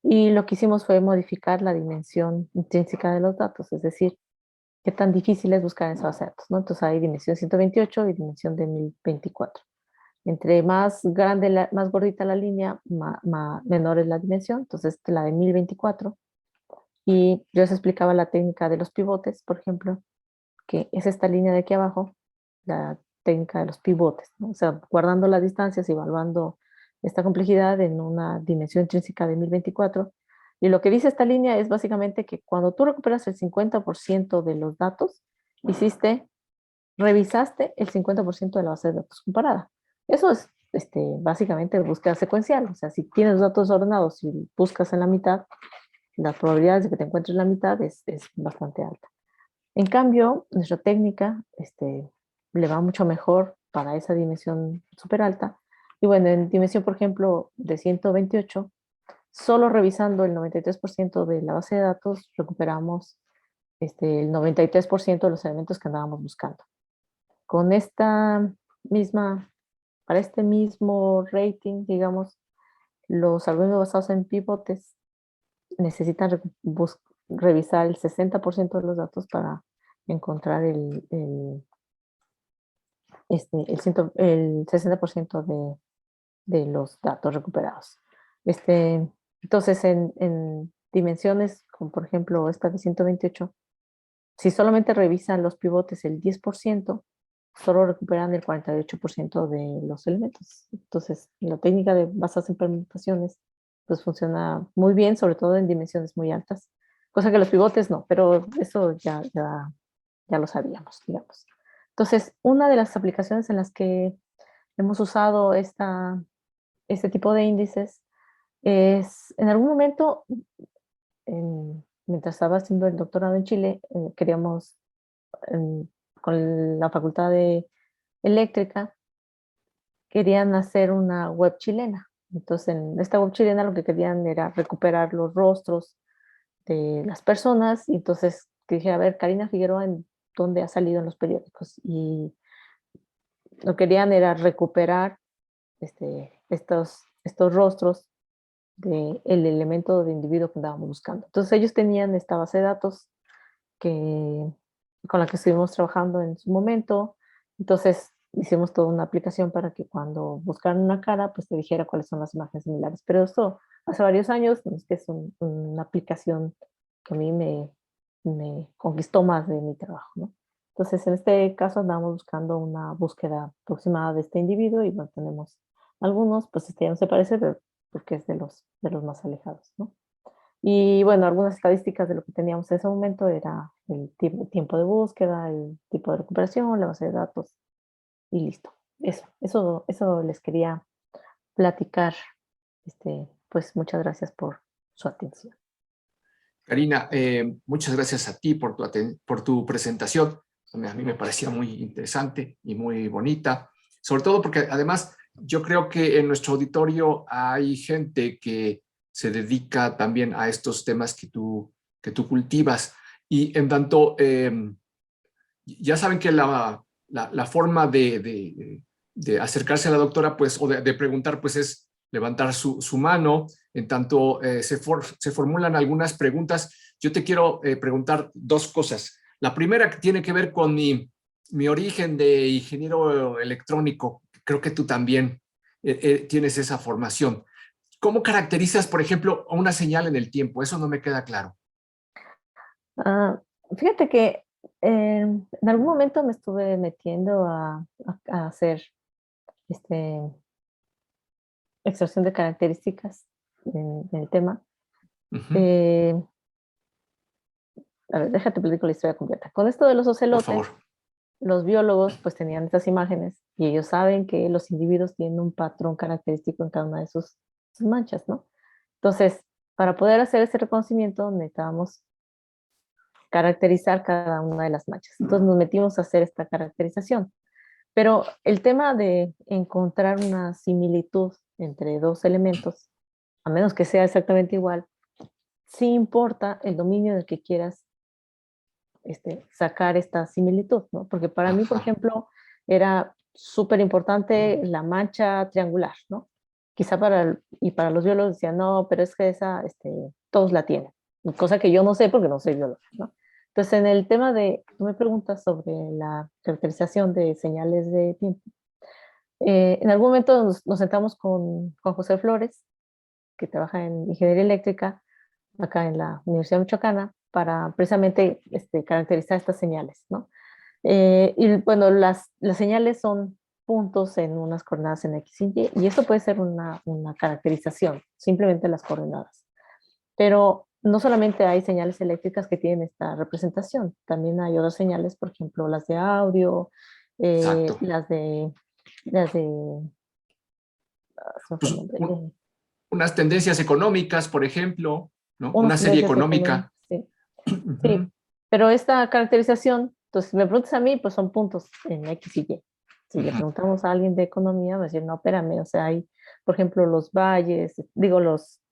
Y lo que hicimos fue modificar la dimensión intrínseca de los datos, es decir, qué tan difícil es buscar en esa base de datos, ¿no? Entonces hay dimensión 128 y dimensión de 1024. Entre más grande, más gordita la línea, menor es la dimensión. Entonces la de 1024. Y yo les explicaba la técnica de los pivotes, por ejemplo, que es esta línea de aquí abajo, la técnica de los pivotes, ¿no? O sea, guardando las distancias y evaluando esta complejidad en una dimensión intrínseca de 1024. Y lo que dice esta línea es básicamente que cuando tú recuperas el 50% de los datos, revisaste el 50% de la base de datos comparada. Eso es básicamente búsqueda secuencial. O sea, si tienes datos ordenados y buscas en la mitad, las probabilidades de que te encuentres la mitad es bastante alta. En cambio, nuestra técnica le va mucho mejor para esa dimensión súper alta. Y bueno, en dimensión, por ejemplo, de 128, solo revisando el 93% de la base de datos, recuperamos el 93% de los elementos que andábamos buscando. Con esta misma, para este mismo rating, digamos, los algoritmos basados en pivotes necesitan revisar el 60% de los datos para encontrar el 60% de los datos recuperados. Entonces, en dimensiones, como por ejemplo esta de 128, si solamente revisan los pivotes el 10%, solo recuperan el 48% de los elementos. Entonces, la técnica de basadas en permutaciones pues funciona muy bien, sobre todo en dimensiones muy altas, cosa que los pivotes no, pero eso ya lo sabíamos, digamos. Entonces, una de las aplicaciones en las que hemos usado este tipo de índices es, en algún momento, mientras estaba haciendo el doctorado en Chile, queríamos, con la Facultad de Eléctrica, querían hacer una web chilena. Entonces, en esta web chilena lo que querían era recuperar los rostros de las personas. Y entonces dije, a ver, Karina Figueroa, ¿en dónde ha salido en los periódicos? Y lo que querían era recuperar estos rostros del elemento de individuo que andábamos buscando. Entonces ellos tenían esta base de datos que, con la que estuvimos trabajando en su momento. Entonces hicimos toda una aplicación para que cuando buscaran una cara, pues te dijera cuáles son las imágenes similares. Pero esto hace varios años, que es una aplicación que a mí me conquistó más de mi trabajo, ¿no? Entonces, en este caso andamos buscando una búsqueda aproximada de este individuo y bueno, tenemos algunos, pues ya no se parece, pero porque es de los más alejados, ¿no? Y bueno, algunas estadísticas de lo que teníamos en ese momento era el tiempo de búsqueda, el tipo de recuperación, la base de datos y listo. Eso les quería platicar. Pues muchas gracias por su atención. Karina, muchas gracias a ti por tu presentación. A mí me parecía muy interesante y muy bonita, sobre todo porque además yo creo que en nuestro auditorio hay gente que se dedica también a estos temas que tú cultivas. Y en tanto, ya saben que la forma de acercarse a la doctora, pues, o de preguntar, pues, es levantar su mano. En tanto, se formulan algunas preguntas. Yo te quiero preguntar dos cosas. La primera que tiene que ver con mi origen de ingeniero electrónico. Creo que tú también tienes esa formación. ¿Cómo caracterizas, por ejemplo, una señal en el tiempo? Eso no me queda claro. Ah, fíjate que en algún momento me estuve metiendo a hacer este, extracción de características en el tema. Ujú. Eh, a ver, déjate platico la historia completa. Con esto de los Por ocelotes, favor. los biólogos pues tenían estas imágenes y ellos saben que los individuos tienen un patrón característico en cada una de sus manchas, ¿no? Entonces, para poder hacer ese reconocimiento necesitábamos caracterizar cada una de las manchas. Entonces nos metimos a hacer esta caracterización. Pero el tema de encontrar una similitud entre dos elementos, a menos que sea exactamente igual, sí importa el dominio del que quieras sacar esta similitud, ¿no? Porque para mí, por Ajá. ejemplo, era súper importante la mancha triangular, ¿no? Quizá para los biólogos decían, no, pero es que esa, todos la tienen, cosa que yo no sé porque no soy biólogo, ¿no? Entonces, en el tema tú me preguntas sobre la caracterización de señales de tiempo. En algún momento nos sentamos con Juan José Flores, que trabaja en ingeniería eléctrica, acá en la Universidad Michoacana, para precisamente caracterizar estas señales, ¿no? Y bueno, las señales son puntos en unas coordenadas en X y Y, y esto puede ser una caracterización, simplemente las coordenadas. Pero no solamente hay señales eléctricas que tienen esta representación, también hay otras señales, por ejemplo, las de audio, Exacto. las de, se me fue Pues, el nombre, unas tendencias económicas, por ejemplo, ¿no? Una unas serie tendencias económicas, económica. sí. Sí, Ujú. pero esta caracterización, entonces, si me preguntas a mí, pues son puntos en X y Y. Si le Ujú. preguntamos a alguien de economía, va a decir, no, espérame, o sea, hay, por ejemplo, los valles, digo, los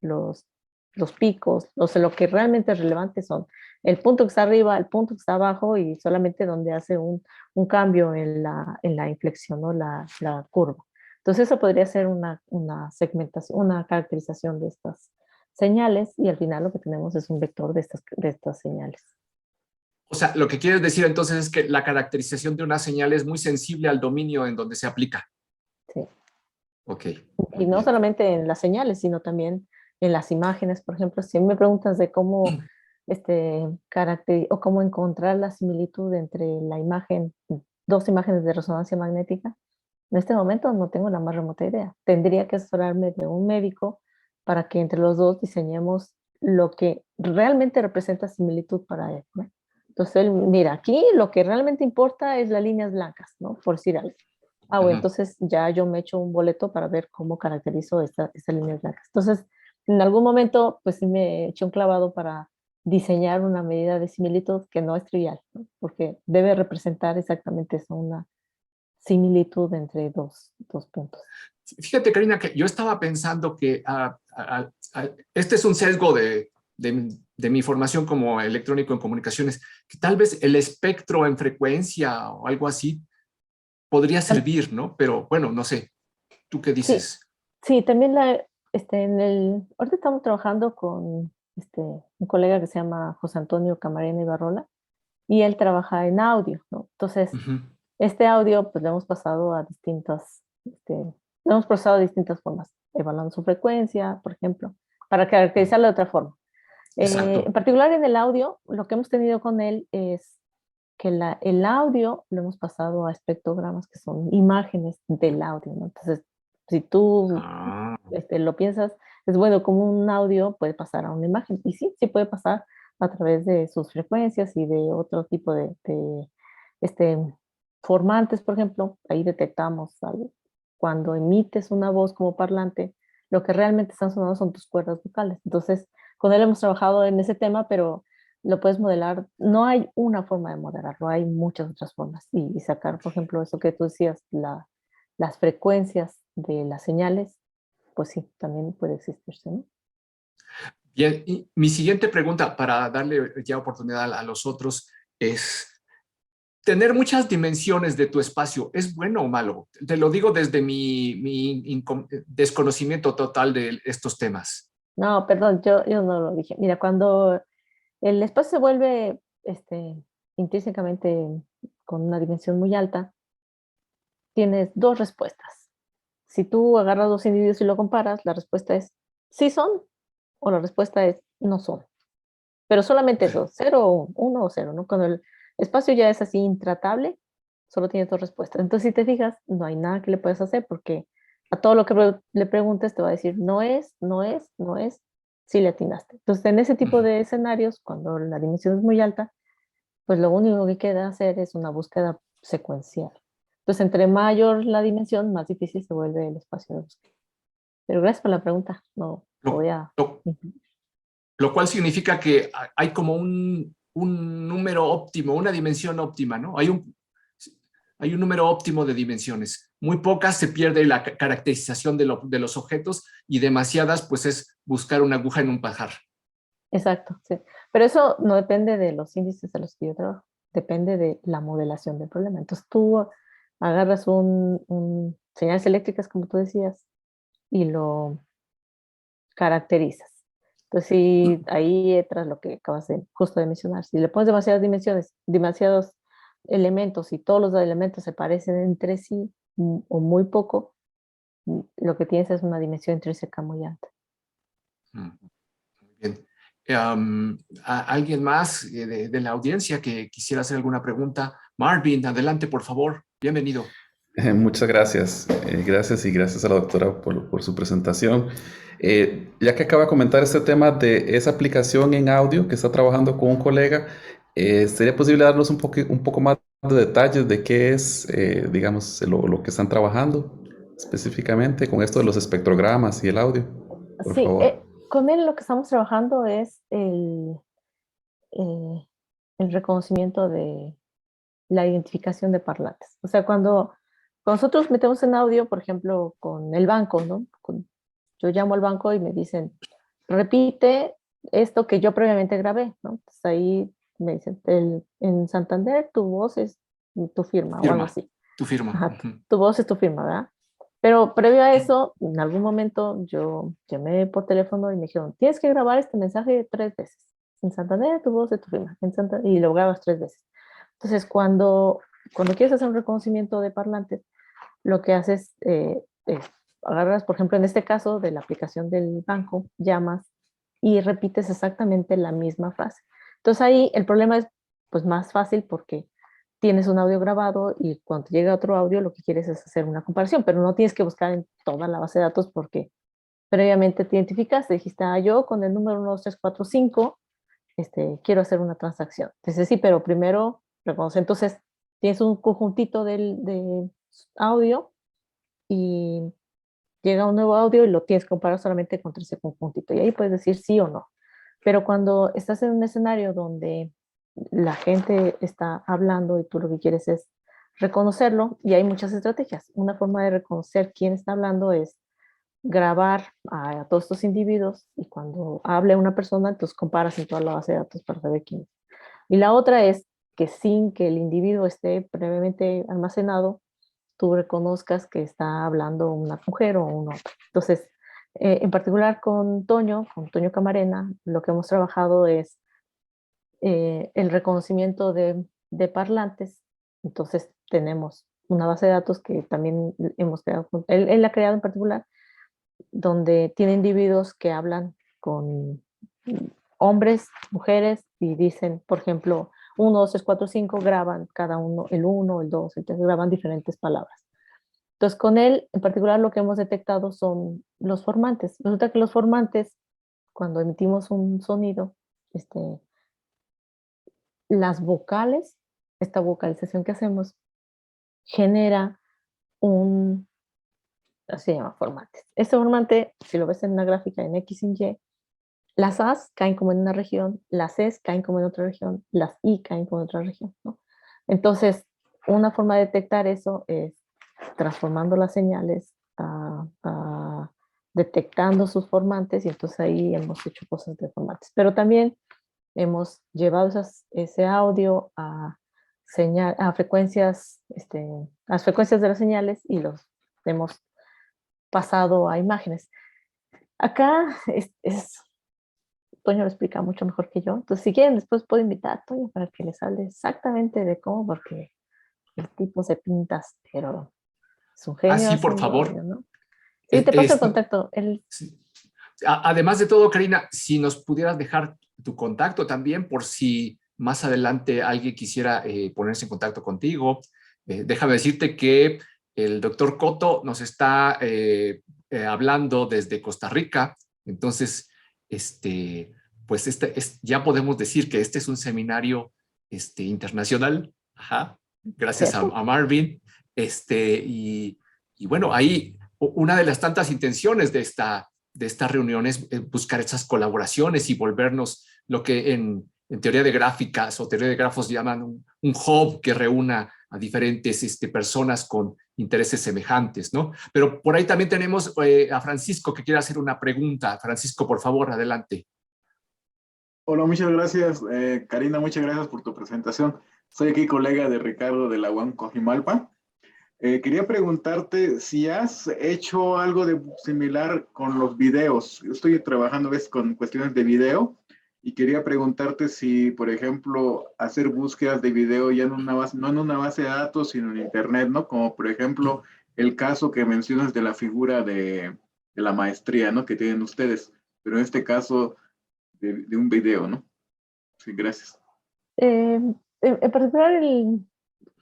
picos, o sea, lo que realmente es relevante son el punto que está arriba, el punto que está abajo y solamente donde hace un cambio en la inflexión, ¿no? La curva. Entonces, eso podría ser una segmentación, una caracterización de estas señales y al final lo que tenemos es un vector de estas señales. O sea, lo que quieres decir entonces es que la caracterización de una señal es muy sensible al dominio en donde se aplica. Sí. Ok, Y muy no bien. solamente en las señales, sino también en las imágenes. Por ejemplo, si me preguntas de cómo o cómo encontrar la similitud entre la imagen, dos imágenes de resonancia magnética, en este momento no tengo la más remota idea. Tendría que asesorarme de un médico para que entre los dos diseñemos lo que realmente representa similitud para él, ¿no? Entonces él, mira, aquí lo que realmente importa es las líneas blancas, ¿no? Por decir algo. Ah, bueno, Ujú. entonces ya yo me echo un boleto para ver cómo caracterizo estas líneas blancas. Entonces, en algún momento, pues sí me eché un clavado para diseñar una medida de similitud que no es trivial, ¿no? Porque debe representar exactamente eso, una similitud entre dos puntos. Fíjate, Karina, que yo estaba pensando que este es un sesgo de mi formación como electrónico en comunicaciones, que tal vez el espectro en frecuencia o algo así podría servir, ¿no? Pero bueno, no sé. ¿Tú qué Sí, dices? sí, también ahorita estamos trabajando con un colega que se llama José Antonio Camarena Ibarrola y él trabaja en audio, ¿no? Entonces, Ujú. este audio, pues lo hemos pasado a lo hemos procesado de distintas formas, evaluando su frecuencia, por ejemplo, para caracterizarlo de otra forma. En Exacto. particular en el audio, lo que hemos tenido con él es que el audio lo hemos pasado a espectrogramas, que son imágenes del audio, ¿no? Entonces, si tú Ah, lo piensas, es bueno, como un audio puede pasar a una imagen, y sí, sí puede pasar a través de sus frecuencias y de otro tipo de este, formantes, por ejemplo, ahí detectamos algo. Cuando emites una voz como parlante, lo que realmente están sonando son tus cuerdas vocales. Entonces, con él hemos trabajado en ese tema, pero lo puedes modelar. No hay una forma de modelarlo, hay muchas otras formas. Y sacar, por ejemplo, eso que tú decías, las frecuencias de las señales, pues sí, también puede existirse, ¿no? bien. Y mi siguiente pregunta, para darle ya oportunidad a los otros, es, ¿tener muchas dimensiones de tu espacio es bueno o malo? Te lo digo desde mi desconocimiento total de estos temas. No, perdón, yo no lo dije. Mira, cuando el espacio se vuelve intrínsecamente con una dimensión muy alta, tienes dos respuestas. Si tú agarras dos individuos y lo comparas, la respuesta es sí son o la respuesta es no son. Pero solamente Ok. eso, cero o uno o cero, ¿no? Cuando el espacio ya es así intratable, solo tienes dos respuestas. Entonces, si te fijas, no hay nada que le puedas hacer porque a todo lo que le preguntes te va a decir no es, no es, no es, sí le atinaste. Entonces, en ese tipo Ujú. de escenarios, cuando la dimensión es muy alta, pues lo único que queda hacer es una búsqueda secuencial. Entonces, entre mayor la dimensión, más difícil se vuelve el espacio de búsqueda. Pero gracias por la pregunta. No, lo voy Lo, a... lo- Ujú. lo cual significa que hay como un número óptimo, una dimensión óptima, ¿no? Hay un número óptimo de dimensiones. Muy pocas se pierde la caracterización de los objetos y demasiadas, pues es buscar una aguja en un pajar. Exacto, sí. Pero eso no depende de los índices a los que yo trabajo. depende de la modelación del problema. Entonces tú agarras señales eléctricas, como tú decías, y lo caracterizas. Entonces, si ahí entras lo que acabas justo de mencionar, si le pones demasiadas dimensiones, demasiados elementos y todos los elementos se parecen entre sí o muy poco, lo que tienes es una dimensión intrínseca muy alta. Muy bien. ¿Alguien más de la audiencia que quisiera hacer alguna pregunta? Marvin, adelante, por favor. Bienvenido. Muchas gracias. Gracias y gracias a la doctora por su presentación. Ya que acaba de comentar este tema de esa aplicación en audio que está trabajando con un colega, ¿sería posible darnos un poco más de detalles de qué es, digamos, lo que están trabajando específicamente con esto de los espectrogramas y el audio? Por Sí, favor. con él lo que estamos trabajando es el reconocimiento de la identificación de parlantes. O sea, cuando nosotros metemos en audio, por ejemplo, con el banco, ¿no? Yo llamo al banco y me dicen, repite esto que yo previamente grabé, ¿no? Entonces ahí me dicen, en Santander tu voz es tu firma o algo así. Tu firma. Ajá, tu voz es tu firma, ¿verdad? Pero previo a eso, en algún momento yo llamé por teléfono y me dijeron, tienes que grabar este mensaje 3 veces. En Santander tu voz es tu firma, y lo grabas 3 veces. Entonces, cuando quieres hacer un reconocimiento de parlantes, lo que haces es agarras, por ejemplo, en este caso de la aplicación del banco, llamas y repites exactamente la misma frase. Entonces ahí el problema es pues más fácil porque tienes un audio grabado y cuando llega otro audio lo que quieres es hacer una comparación, pero no tienes que buscar en toda la base de datos porque previamente te identificaste, dijiste, yo con el número 1345 quiero hacer una transacción. Entonces sí, pero primero reconoce. Entonces tienes un conjuntito de audio y llega un nuevo audio y lo tienes que comparar solamente contra ese conjuntito y ahí puedes decir sí o no. Pero cuando estás en un escenario donde la gente está hablando y tú lo que quieres es reconocerlo, y hay muchas estrategias. Una forma de reconocer quién está hablando es grabar a todos estos individuos y cuando hable una persona, entonces comparas en toda la base de datos para saber quién es. Y la otra es que sin que el individuo esté previamente almacenado, tú reconozcas que está hablando una mujer o un hombre. Entonces, en particular con Toño Camarena, lo que hemos trabajado es el reconocimiento de parlantes. Entonces, tenemos una base de datos que también hemos creado, él ha creado en particular, donde tiene individuos que hablan con hombres, mujeres, y dicen, por ejemplo, 1, 2, 3, 4, 5, graban cada uno, el 1, el 2, entonces graban diferentes palabras. Entonces, con él, en particular, lo que hemos detectado son los formantes. Resulta que los formantes, cuando emitimos un sonido, las vocales, esta vocalización que hacemos, genera se llama formantes. Este formante, si lo ves en una gráfica en X y Y, las A's caen como en una región, las E's caen como en otra región, las I caen como en otra región, ¿no? Entonces, una forma de detectar eso es transformando las señales, detectando sus formantes, y entonces ahí hemos hecho cosas de formantes. Pero también hemos llevado ese audio a frecuencias, las frecuencias de las señales y los hemos pasado a imágenes. Acá Toño lo explica mucho mejor que yo. Entonces, si quieren, después puedo invitar a Toño para que les hable exactamente de cómo, porque el tipo se pinta, pero es un genio Sí, por haciendo favor. audio, ¿no? Sí, te paso el contacto. Sí. Además de todo, Karina, si nos pudieras dejar tu contacto también por si más adelante alguien quisiera ponerse en contacto contigo. Déjame decirte que el doctor Coto nos está hablando desde Costa Rica. Entonces, pues ya podemos decir que este es un seminario internacional. Gracias a Marvin. Y bueno, ahí una de las tantas intenciones de esta reunión es buscar esas colaboraciones y volvernos lo que en teoría de gráficas o teoría de grafos llaman un hub que reúna a diferentes personas con intereses semejantes, ¿no? Pero por ahí también tenemos a Francisco que quiere hacer una pregunta. Francisco, por favor, adelante. Hola, muchas gracias, Karina, muchas gracias por tu presentación. Soy aquí colega de Ricardo de la UAM Coajimalpa. Quería preguntarte si has hecho algo de similar con los videos. Yo estoy trabajando a veces con cuestiones de video y quería preguntarte si, por ejemplo, hacer búsquedas de video ya en una base, no en una base de datos, sino en internet, ¿no? Como por ejemplo el caso que mencionas de la figura de la maestría, ¿no? Que tienen ustedes, pero en este caso de un video, ¿no? Sí, gracias. En particular,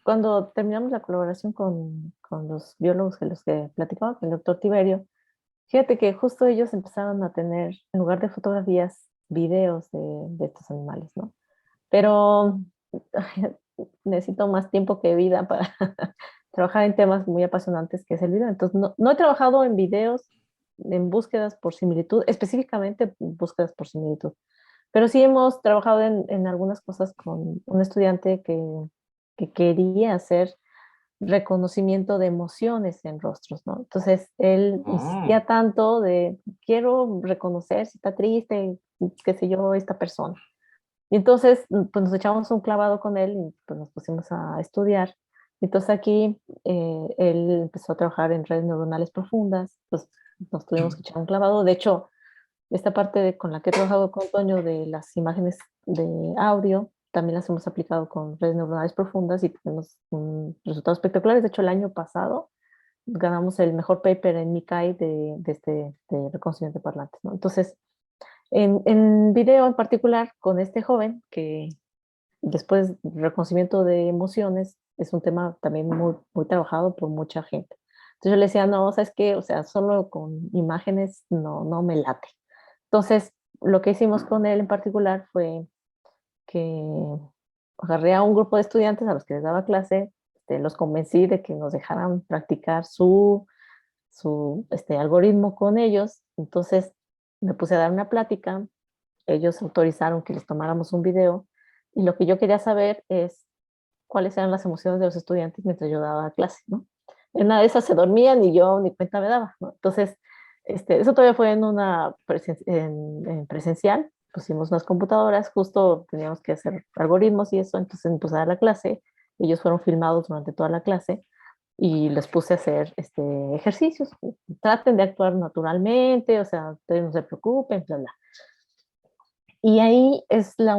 cuando terminamos la colaboración con los biólogos de los que platicaba, con el doctor Tiberio, fíjate que justo ellos empezaron a tener, en lugar de fotografías, videos de estos animales, ¿no? Pero necesito más tiempo que vida para trabajar en temas muy apasionantes que es el video. Entonces, no he trabajado en videos, en búsquedas por similitud, específicamente búsquedas por similitud. Pero sí hemos trabajado en algunas cosas con un estudiante que quería hacer reconocimiento de emociones en rostros, ¿no? Entonces, él Oh, insistía tanto de, quiero reconocer si está triste, qué sé yo, esta persona. Y entonces, pues nos echamos un clavado con él y pues nos pusimos a estudiar. Entonces aquí él empezó a trabajar en redes neuronales profundas, pues nos tuvimos que echar un clavado. De hecho, esta parte con la que he trabajado con Toño de las imágenes de audio, también las hemos aplicado con redes neuronales profundas y tenemos resultados espectaculares. De hecho, el año pasado ganamos el mejor paper en MICAI de reconocimiento de parlantes, ¿no? Entonces, en video en particular, con este joven, que después reconocimiento de emociones es un tema también muy trabajado por mucha gente. Entonces yo le decía, no, ¿sabes qué? O sea, solo con imágenes no me late. Entonces, lo que hicimos con él en particular fue que agarré a un grupo de estudiantes a los que les daba clase, los convencí de que nos dejaran practicar su algoritmo con ellos. Entonces, me puse a dar una plática, ellos autorizaron que les tomáramos un video y lo que yo quería saber es cuáles eran las emociones de los estudiantes mientras yo daba clase, ¿no? En una de esas se dormían y yo ni cuenta me daba, ¿no? Entonces, eso todavía fue en presencial, pusimos unas computadoras, justo teníamos que hacer algoritmos y eso, entonces me puse a dar la clase, ellos fueron filmados durante toda la clase y les puse a hacer ejercicios. Traten de actuar naturalmente, o sea, ustedes no se preocupen, bla, bla. Y ahí es el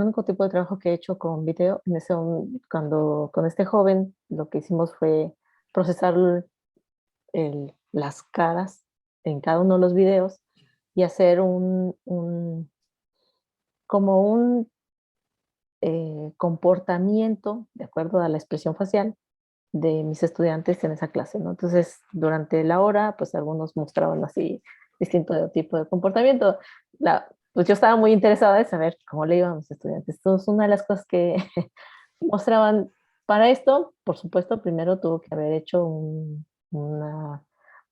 único tipo de trabajo que he hecho con video. Cuando con este joven lo que hicimos fue procesar las caras en cada uno de los videos y hacer como un comportamiento de acuerdo a la expresión facial de mis estudiantes en esa clase, ¿no? Entonces, durante la hora, pues algunos mostraban así distinto tipo de comportamiento. Pues yo estaba muy interesada en saber cómo le iban a los estudiantes. Entonces, una de las cosas que mostraban para esto, por supuesto, primero tuvo que haber hecho una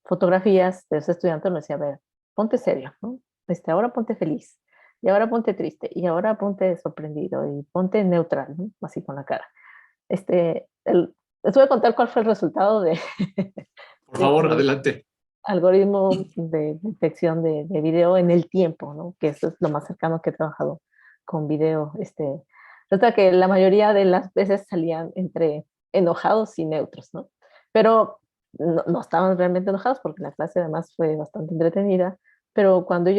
fotografías de esos estudiantes. Me decía, a ver, ponte serio, ¿no? Ahora ponte feliz, y ahora ponte triste, y ahora ponte sorprendido, y ponte neutral, ¿no? Así con la cara. Les voy a contar cuál fue el resultado de por favor, este adelante. algoritmo de detección de video en el tiempo, ¿no? Que eso es lo más cercano que he trabajado con video. Resulta que la mayoría de las veces salían entre enojados y neutros, ¿no? Pero no estaban realmente enojados porque la clase además fue bastante entretenida, pero cuando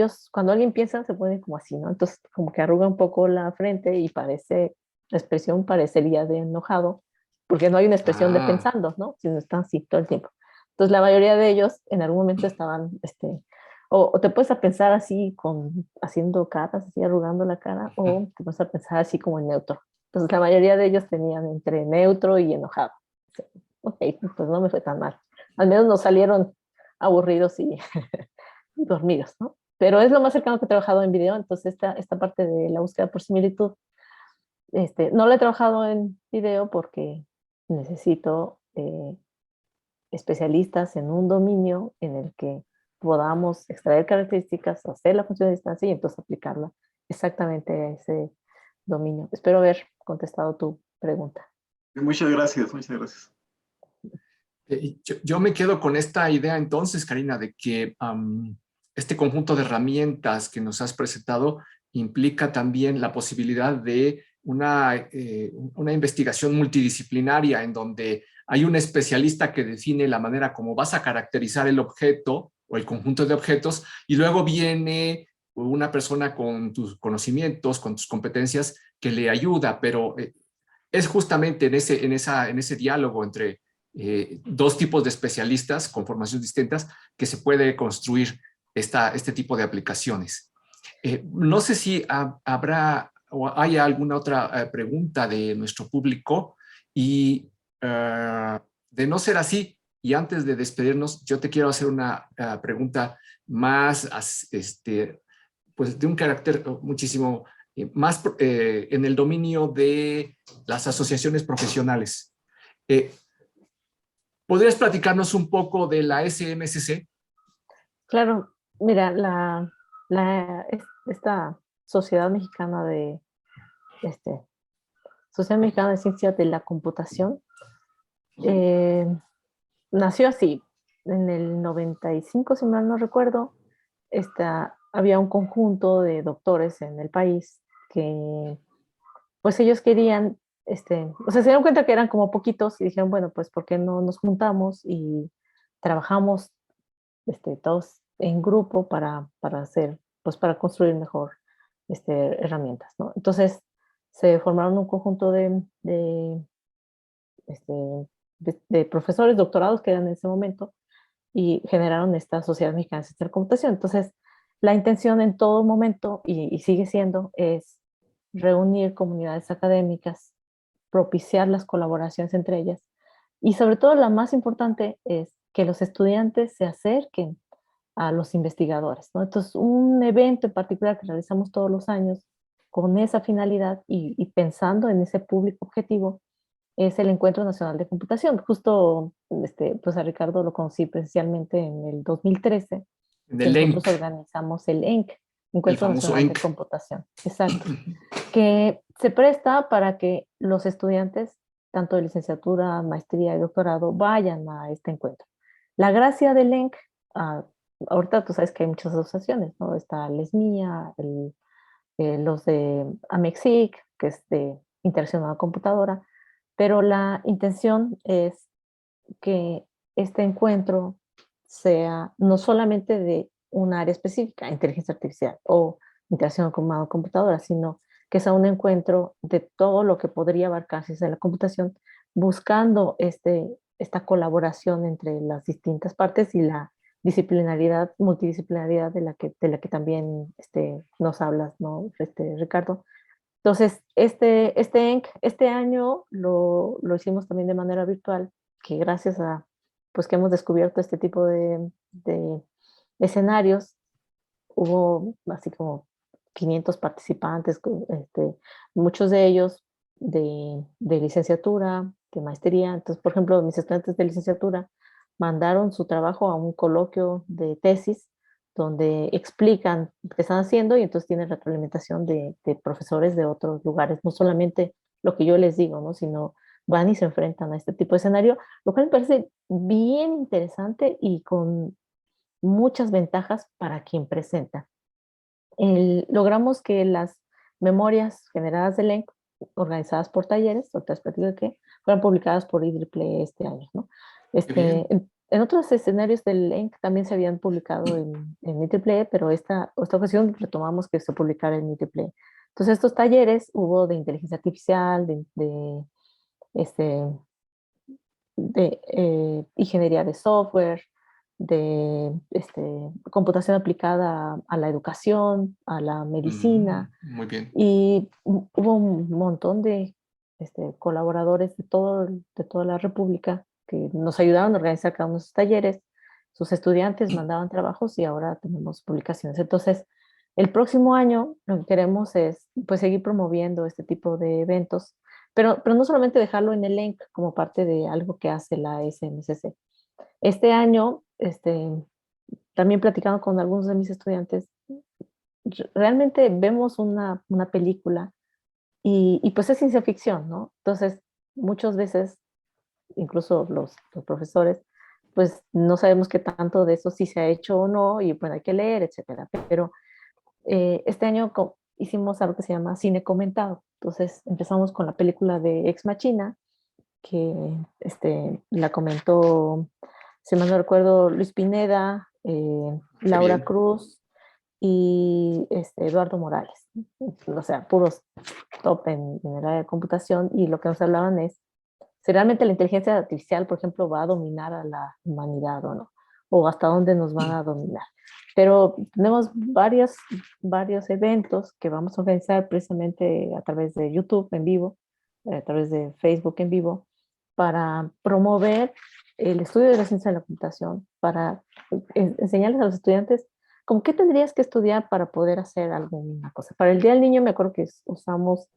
alguien piensa se pone como así, ¿no? Entonces como que arruga un poco la frente y la expresión parecería de enojado, porque no hay una expresión de Ah, pensando, ¿no? Sino están así todo el tiempo. Entonces la mayoría de ellos en algún momento estaban, o te puedes a pensar así haciendo caras, así arrugando la cara, o te puedes a pensar así como en neutro. Entonces la mayoría de ellos tenían entre neutro y enojado. Ok, pues no me fue tan mal. Al menos no salieron aburridos y dormidos, ¿no? Pero es lo más cercano que he trabajado en video, entonces esta parte de la búsqueda por similitud, no la he trabajado en video porque necesito especialistas en un dominio en el que podamos extraer características, hacer la función de distancia y entonces aplicarla exactamente a ese dominio. Espero haber contestado tu pregunta. Muchas gracias, muchas gracias. Yo me quedo con esta idea entonces, Karina, de que este conjunto de herramientas que nos has presentado implica también la posibilidad de una investigación multidisciplinaria en donde hay un especialista que define la manera como vas a caracterizar el objeto o el conjunto de objetos, y luego viene una persona con tus conocimientos, con tus competencias, que le ayuda, pero es justamente en ese diálogo entre dos tipos de especialistas con formaciones distintas que se puede construir este tipo de aplicaciones. No sé si habrá o hay alguna otra pregunta de nuestro público, y de no ser así, y antes de despedirnos, yo te quiero hacer una pregunta más pues de un carácter muchísimo más en el dominio de las asociaciones profesionales. ¿Podrías platicarnos un poco de la SMCC? Claro, mira, esta Sociedad Mexicana este, Sociedad Mexicana de Ciencias de la Computación eh, nació así, en el 95, si mal no recuerdo. Había un conjunto de doctores en el país que, pues ellos querían, o sea, se dieron cuenta que eran como poquitos y dijeron, bueno, pues, ¿por qué no nos juntamos y trabajamos todos en grupo para hacer, pues, para construir mejor herramientas, ¿no? Entonces, se formaron un conjunto este, de profesores doctorados que eran en ese momento y generaron esta Sociedad Mexicana de Ciencia de la Computación. Entonces, la intención en todo momento, y sigue siendo, es reunir comunidades académicas, propiciar las colaboraciones entre ellas, y sobre todo la más importante es que los estudiantes se acerquen a los investigadores, ¿no? Entonces, un evento en particular que realizamos todos los años con esa finalidad y pensando en ese público objetivo es el Encuentro Nacional de Computación. Justo, pues a Ricardo lo conocí presencialmente en el 2013, En que el nosotros ENC, organizamos el ENC, el Encuentro famoso Nacional de ENC. Computación. Exacto. Que se presta para que los estudiantes, tanto de licenciatura, maestría y doctorado, vayan a este encuentro. La gracia del ENC, ahorita tú sabes que hay muchas asociaciones, ¿no? Está LESMIA, los de AMEXIC, que es de interacción a la computadora, pero la intención es que este encuentro sea no solamente de un área específica, inteligencia artificial o interacción con la computadora, sino que sea un encuentro de todo lo que podría abarcarse de la computación, buscando esta colaboración entre las distintas partes y la disciplinaridad, multidisciplinaridad de la que también nos hablas, ¿no, Ricardo? Entonces, este año lo hicimos también de manera virtual, que gracias a, pues, que hemos descubierto este tipo de escenarios, hubo así como 500 participantes, muchos de ellos de licenciatura, de maestría. Entonces, por ejemplo, mis estudiantes de licenciatura mandaron su trabajo a un coloquio de tesis donde explican qué están haciendo y entonces tienen retroalimentación de profesores de otros lugares, no solamente lo que yo les digo, ¿no? Sino van y se enfrentan a este tipo de escenario, lo cual me parece bien interesante y con muchas ventajas para quien presenta. Logramos que las memorias generadas del ENC, organizadas por talleres, ahorita les platico de qué, fueron publicadas por IEEE este año, ¿no? Qué bien. En otros escenarios del ENC también se habían publicado en IEEE, pero esta ocasión retomamos que se publicara en IEEE. Entonces, estos talleres hubo de inteligencia artificial, este, de ingeniería de software, de computación aplicada a la educación, a la medicina, Muy bien. y hubo un montón de colaboradores de toda la República que nos ayudaron a organizar cada uno de esos talleres. Sus estudiantes mandaban trabajos y ahora tenemos publicaciones. Entonces, el próximo año lo que queremos es, pues, seguir promoviendo este tipo de eventos, pero no solamente dejarlo en el ENC como parte de algo que hace la SMCC. Este año, también platicando con algunos de mis estudiantes, realmente vemos una película y pues es ciencia ficción, ¿no? Entonces, muchas veces, incluso los profesores, pues no sabemos qué tanto de eso sí se ha hecho o no, y bueno, hay que leer, etcétera. Pero este año hicimos algo que se llama cine comentado. Entonces empezamos con la película de Ex Machina, que la comentó, si mal no recuerdo, Luis Pineda, Qué Laura bien. Cruz y Eduardo Morales. O sea, puros top en el área de computación, y lo que nos hablaban es si realmente la inteligencia artificial, por ejemplo, va a dominar a la humanidad o no, o hasta dónde nos van a dominar. Pero tenemos varios eventos que vamos a organizar precisamente a través de YouTube en vivo, a través de Facebook en vivo, para promover el estudio de la ciencia de la computación, para enseñarles a los estudiantes como qué tendrías que estudiar para poder hacer alguna cosa. Para el Día del Niño me acuerdo que usamos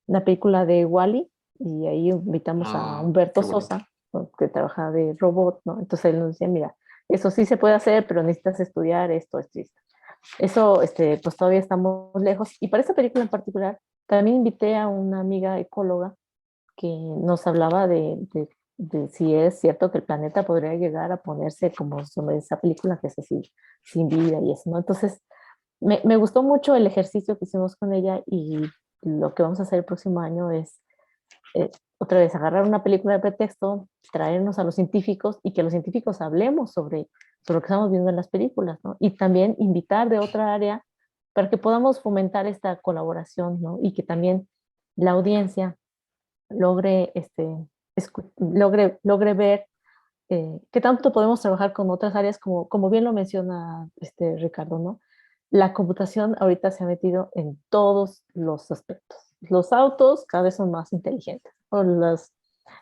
una película de Wall-E, y ahí invitamos a Qué Humberto bonito. Sosa, ¿no?, que trabaja de robot, ¿no? Entonces él nos decía, mira, eso sí se puede hacer, pero necesitas estudiar esto y esto. Eso, pues todavía estamos lejos. Y para esa película en particular, también invité a una amiga ecóloga que nos hablaba de si es cierto que el planeta podría llegar a ponerse como sobre esa película, que es así, sin vida y eso, ¿no? Entonces, me gustó mucho el ejercicio que hicimos con ella, y lo que vamos a hacer el próximo año es otra vez agarrar una película de pretexto, traernos a los científicos y que los científicos hablemos sobre lo que estamos viendo en las películas, ¿no? Y también invitar de otra área para que podamos fomentar esta colaboración, ¿no? Y que también la audiencia logre, logre ver qué tanto podemos trabajar con otras áreas, como bien lo menciona Ricardo, ¿no? La computación ahorita se ha metido en todos los aspectos. Los autos cada vez son más inteligentes. O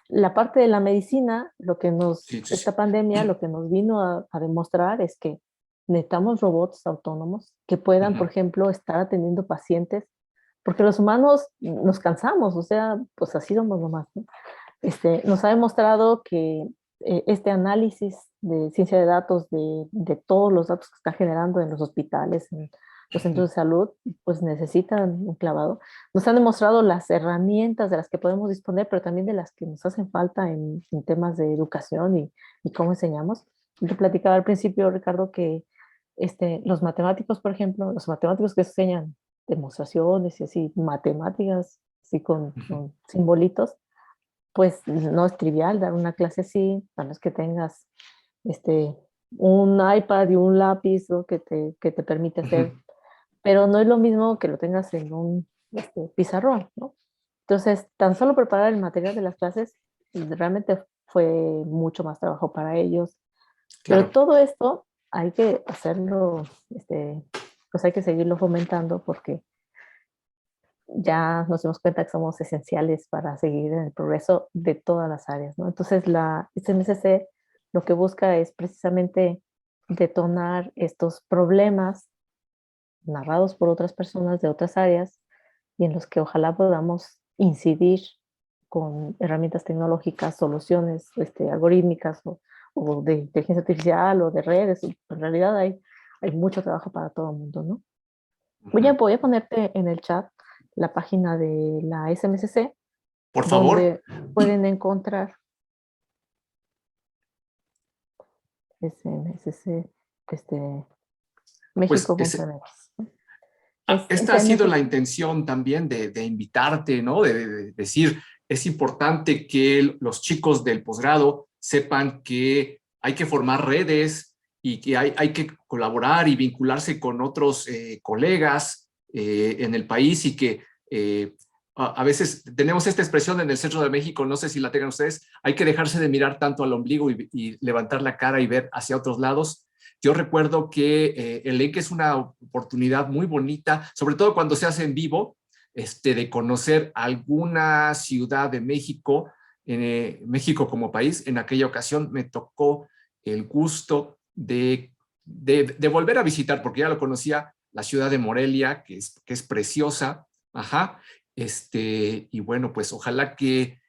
la parte de la medicina, Sí, sí, esta sí. pandemia lo que nos vino a demostrar es que necesitamos robots autónomos que puedan, por Ujú. ejemplo, estar atendiendo pacientes, porque los humanos nos cansamos, o sea, pues así somos nomás, ¿no? Nos ha demostrado que este análisis de ciencia de datos, de todos los datos que está generando en los hospitales, en los centros de salud, pues necesitan un clavado. Nos han demostrado las herramientas de las que podemos disponer, pero también de las que nos hacen falta en temas de educación y cómo enseñamos. Te platicaba al principio, Ricardo, que los matemáticos, por ejemplo, los matemáticos que enseñan demostraciones y así, matemáticas, así Ujú. con simbolitos, pues no es trivial dar una clase así, a menos que tengas este, un iPad y un lápiz, ¿no?, que te permite hacer, Ujú. pero no es lo mismo que lo tengas en un pizarrón, ¿no? Entonces, tan solo preparar el material de las clases realmente fue mucho más trabajo para ellos, pero Claro. todo esto hay que hacerlo, pues hay que seguirlo fomentando, porque ya nos dimos cuenta que somos esenciales para seguir en el progreso de todas las áreas, ¿no? Entonces, la SMCC lo que busca es precisamente detonar estos problemas narrados por otras personas de otras áreas, y en los que ojalá podamos incidir con herramientas tecnológicas, soluciones algorítmicas, o de inteligencia artificial o de redes. En realidad hay mucho trabajo para todo el mundo, ¿no? Ujú. Voy a ponerte en el chat la página de la SMCC, Por favor. donde pueden encontrar SMCC, Pues ese, México.mx. Es esta ha sido la SMCC. intención también de invitarte, ¿no? De decir, es importante que los chicos del posgrado sepan que hay que formar redes y que hay que colaborar y vincularse con otros colegas en el país, y que a veces tenemos esta expresión en el centro de México, no sé si la tengan ustedes, hay que dejarse de mirar tanto al ombligo y levantar la cara y ver hacia otros lados. Yo recuerdo que el ENC es una oportunidad muy bonita, sobre todo cuando se hace en vivo, de conocer alguna ciudad de México, México como país. En aquella ocasión me tocó el gusto de volver a visitar, porque ya lo conocía, la ciudad de Morelia, que es preciosa. Ajá. Y bueno, pues ojalá que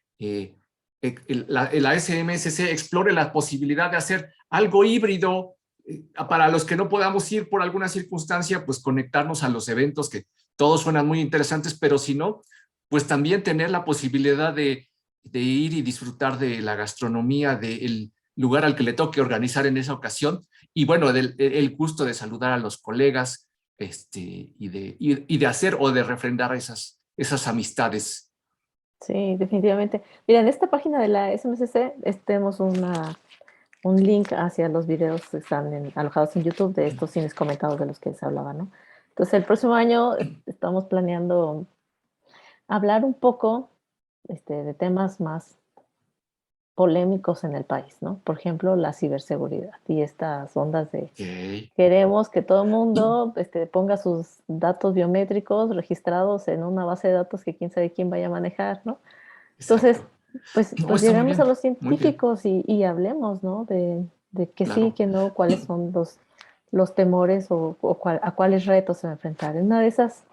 la SMSC explore la posibilidad de hacer algo híbrido, para los que no podamos ir por alguna circunstancia, pues conectarnos a los eventos, que todos suenan muy interesantes, pero si no, pues también tener la posibilidad de ir y disfrutar de la gastronomía del lugar al que le toque organizar en esa ocasión, y bueno, el gusto de saludar a los colegas, y de hacer o de refrendar esas amistades. Sí, definitivamente. Mira, en esta página de la SMCC tenemos un link hacia los videos que están alojados en YouTube de estos cines comentados de los que se hablaba, ¿no? Entonces, el próximo año estamos planeando hablar un poco de temas más polémicos en el país, ¿no? Por ejemplo, la ciberseguridad y estas ondas de Okay. queremos que todo el mundo ponga sus datos biométricos registrados en una base de datos que quién sabe quién vaya a manejar, ¿no? Entonces, Exacto. pues, No, pues está muy lleguemos a bien, los muy bien, científicos y hablemos, ¿no? De que sí, claro. que no, cuáles son los temores a cuáles retos se va a enfrentar. En una de esas,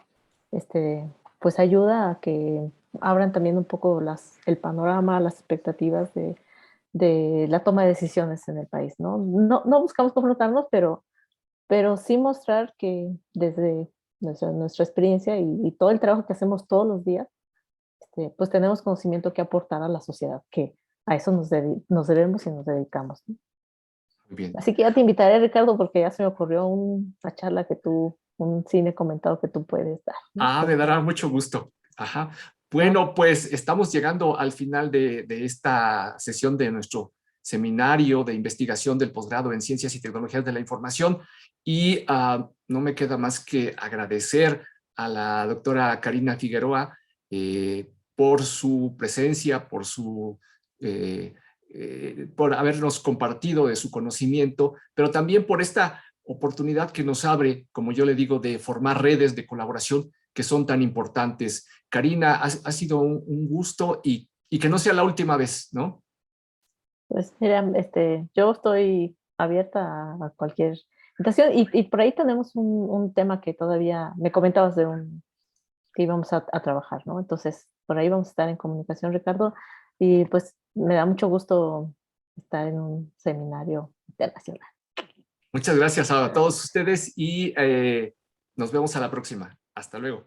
pues ayuda a que abran también un poco el panorama, las expectativas de la toma de decisiones en el país, ¿no? No buscamos confrontarnos, pero sí mostrar que desde nuestra experiencia y todo el trabajo que hacemos todos los días, pues tenemos conocimiento que aportar a la sociedad, que a eso nos debemos y nos dedicamos, ¿no? Muy bien. Así que ya te invitaré, Ricardo, porque ya se me ocurrió una charla un cine comentado que tú puedes dar, ¿no? Me dará mucho gusto. Ajá. ¿no? Bueno, pues estamos llegando al final de esta sesión de nuestro seminario de investigación del posgrado en Ciencias y Tecnologías de la Información y no me queda más que agradecer a la doctora Karina Figueroa por su presencia, por habernos compartido de su conocimiento, pero también por esta oportunidad que nos abre, como yo le digo, de formar redes de colaboración que son tan importantes. Karina, ha sido un gusto y que no sea la última vez, ¿no? Pues mira, yo estoy abierta a cualquier invitación y por ahí tenemos un tema que todavía me comentabas que íbamos a trabajar, ¿no? Entonces, por ahí vamos a estar en comunicación, Ricardo, y pues me da mucho gusto estar en un seminario internacional. Muchas gracias a todos ustedes y nos vemos a la próxima. Hasta luego.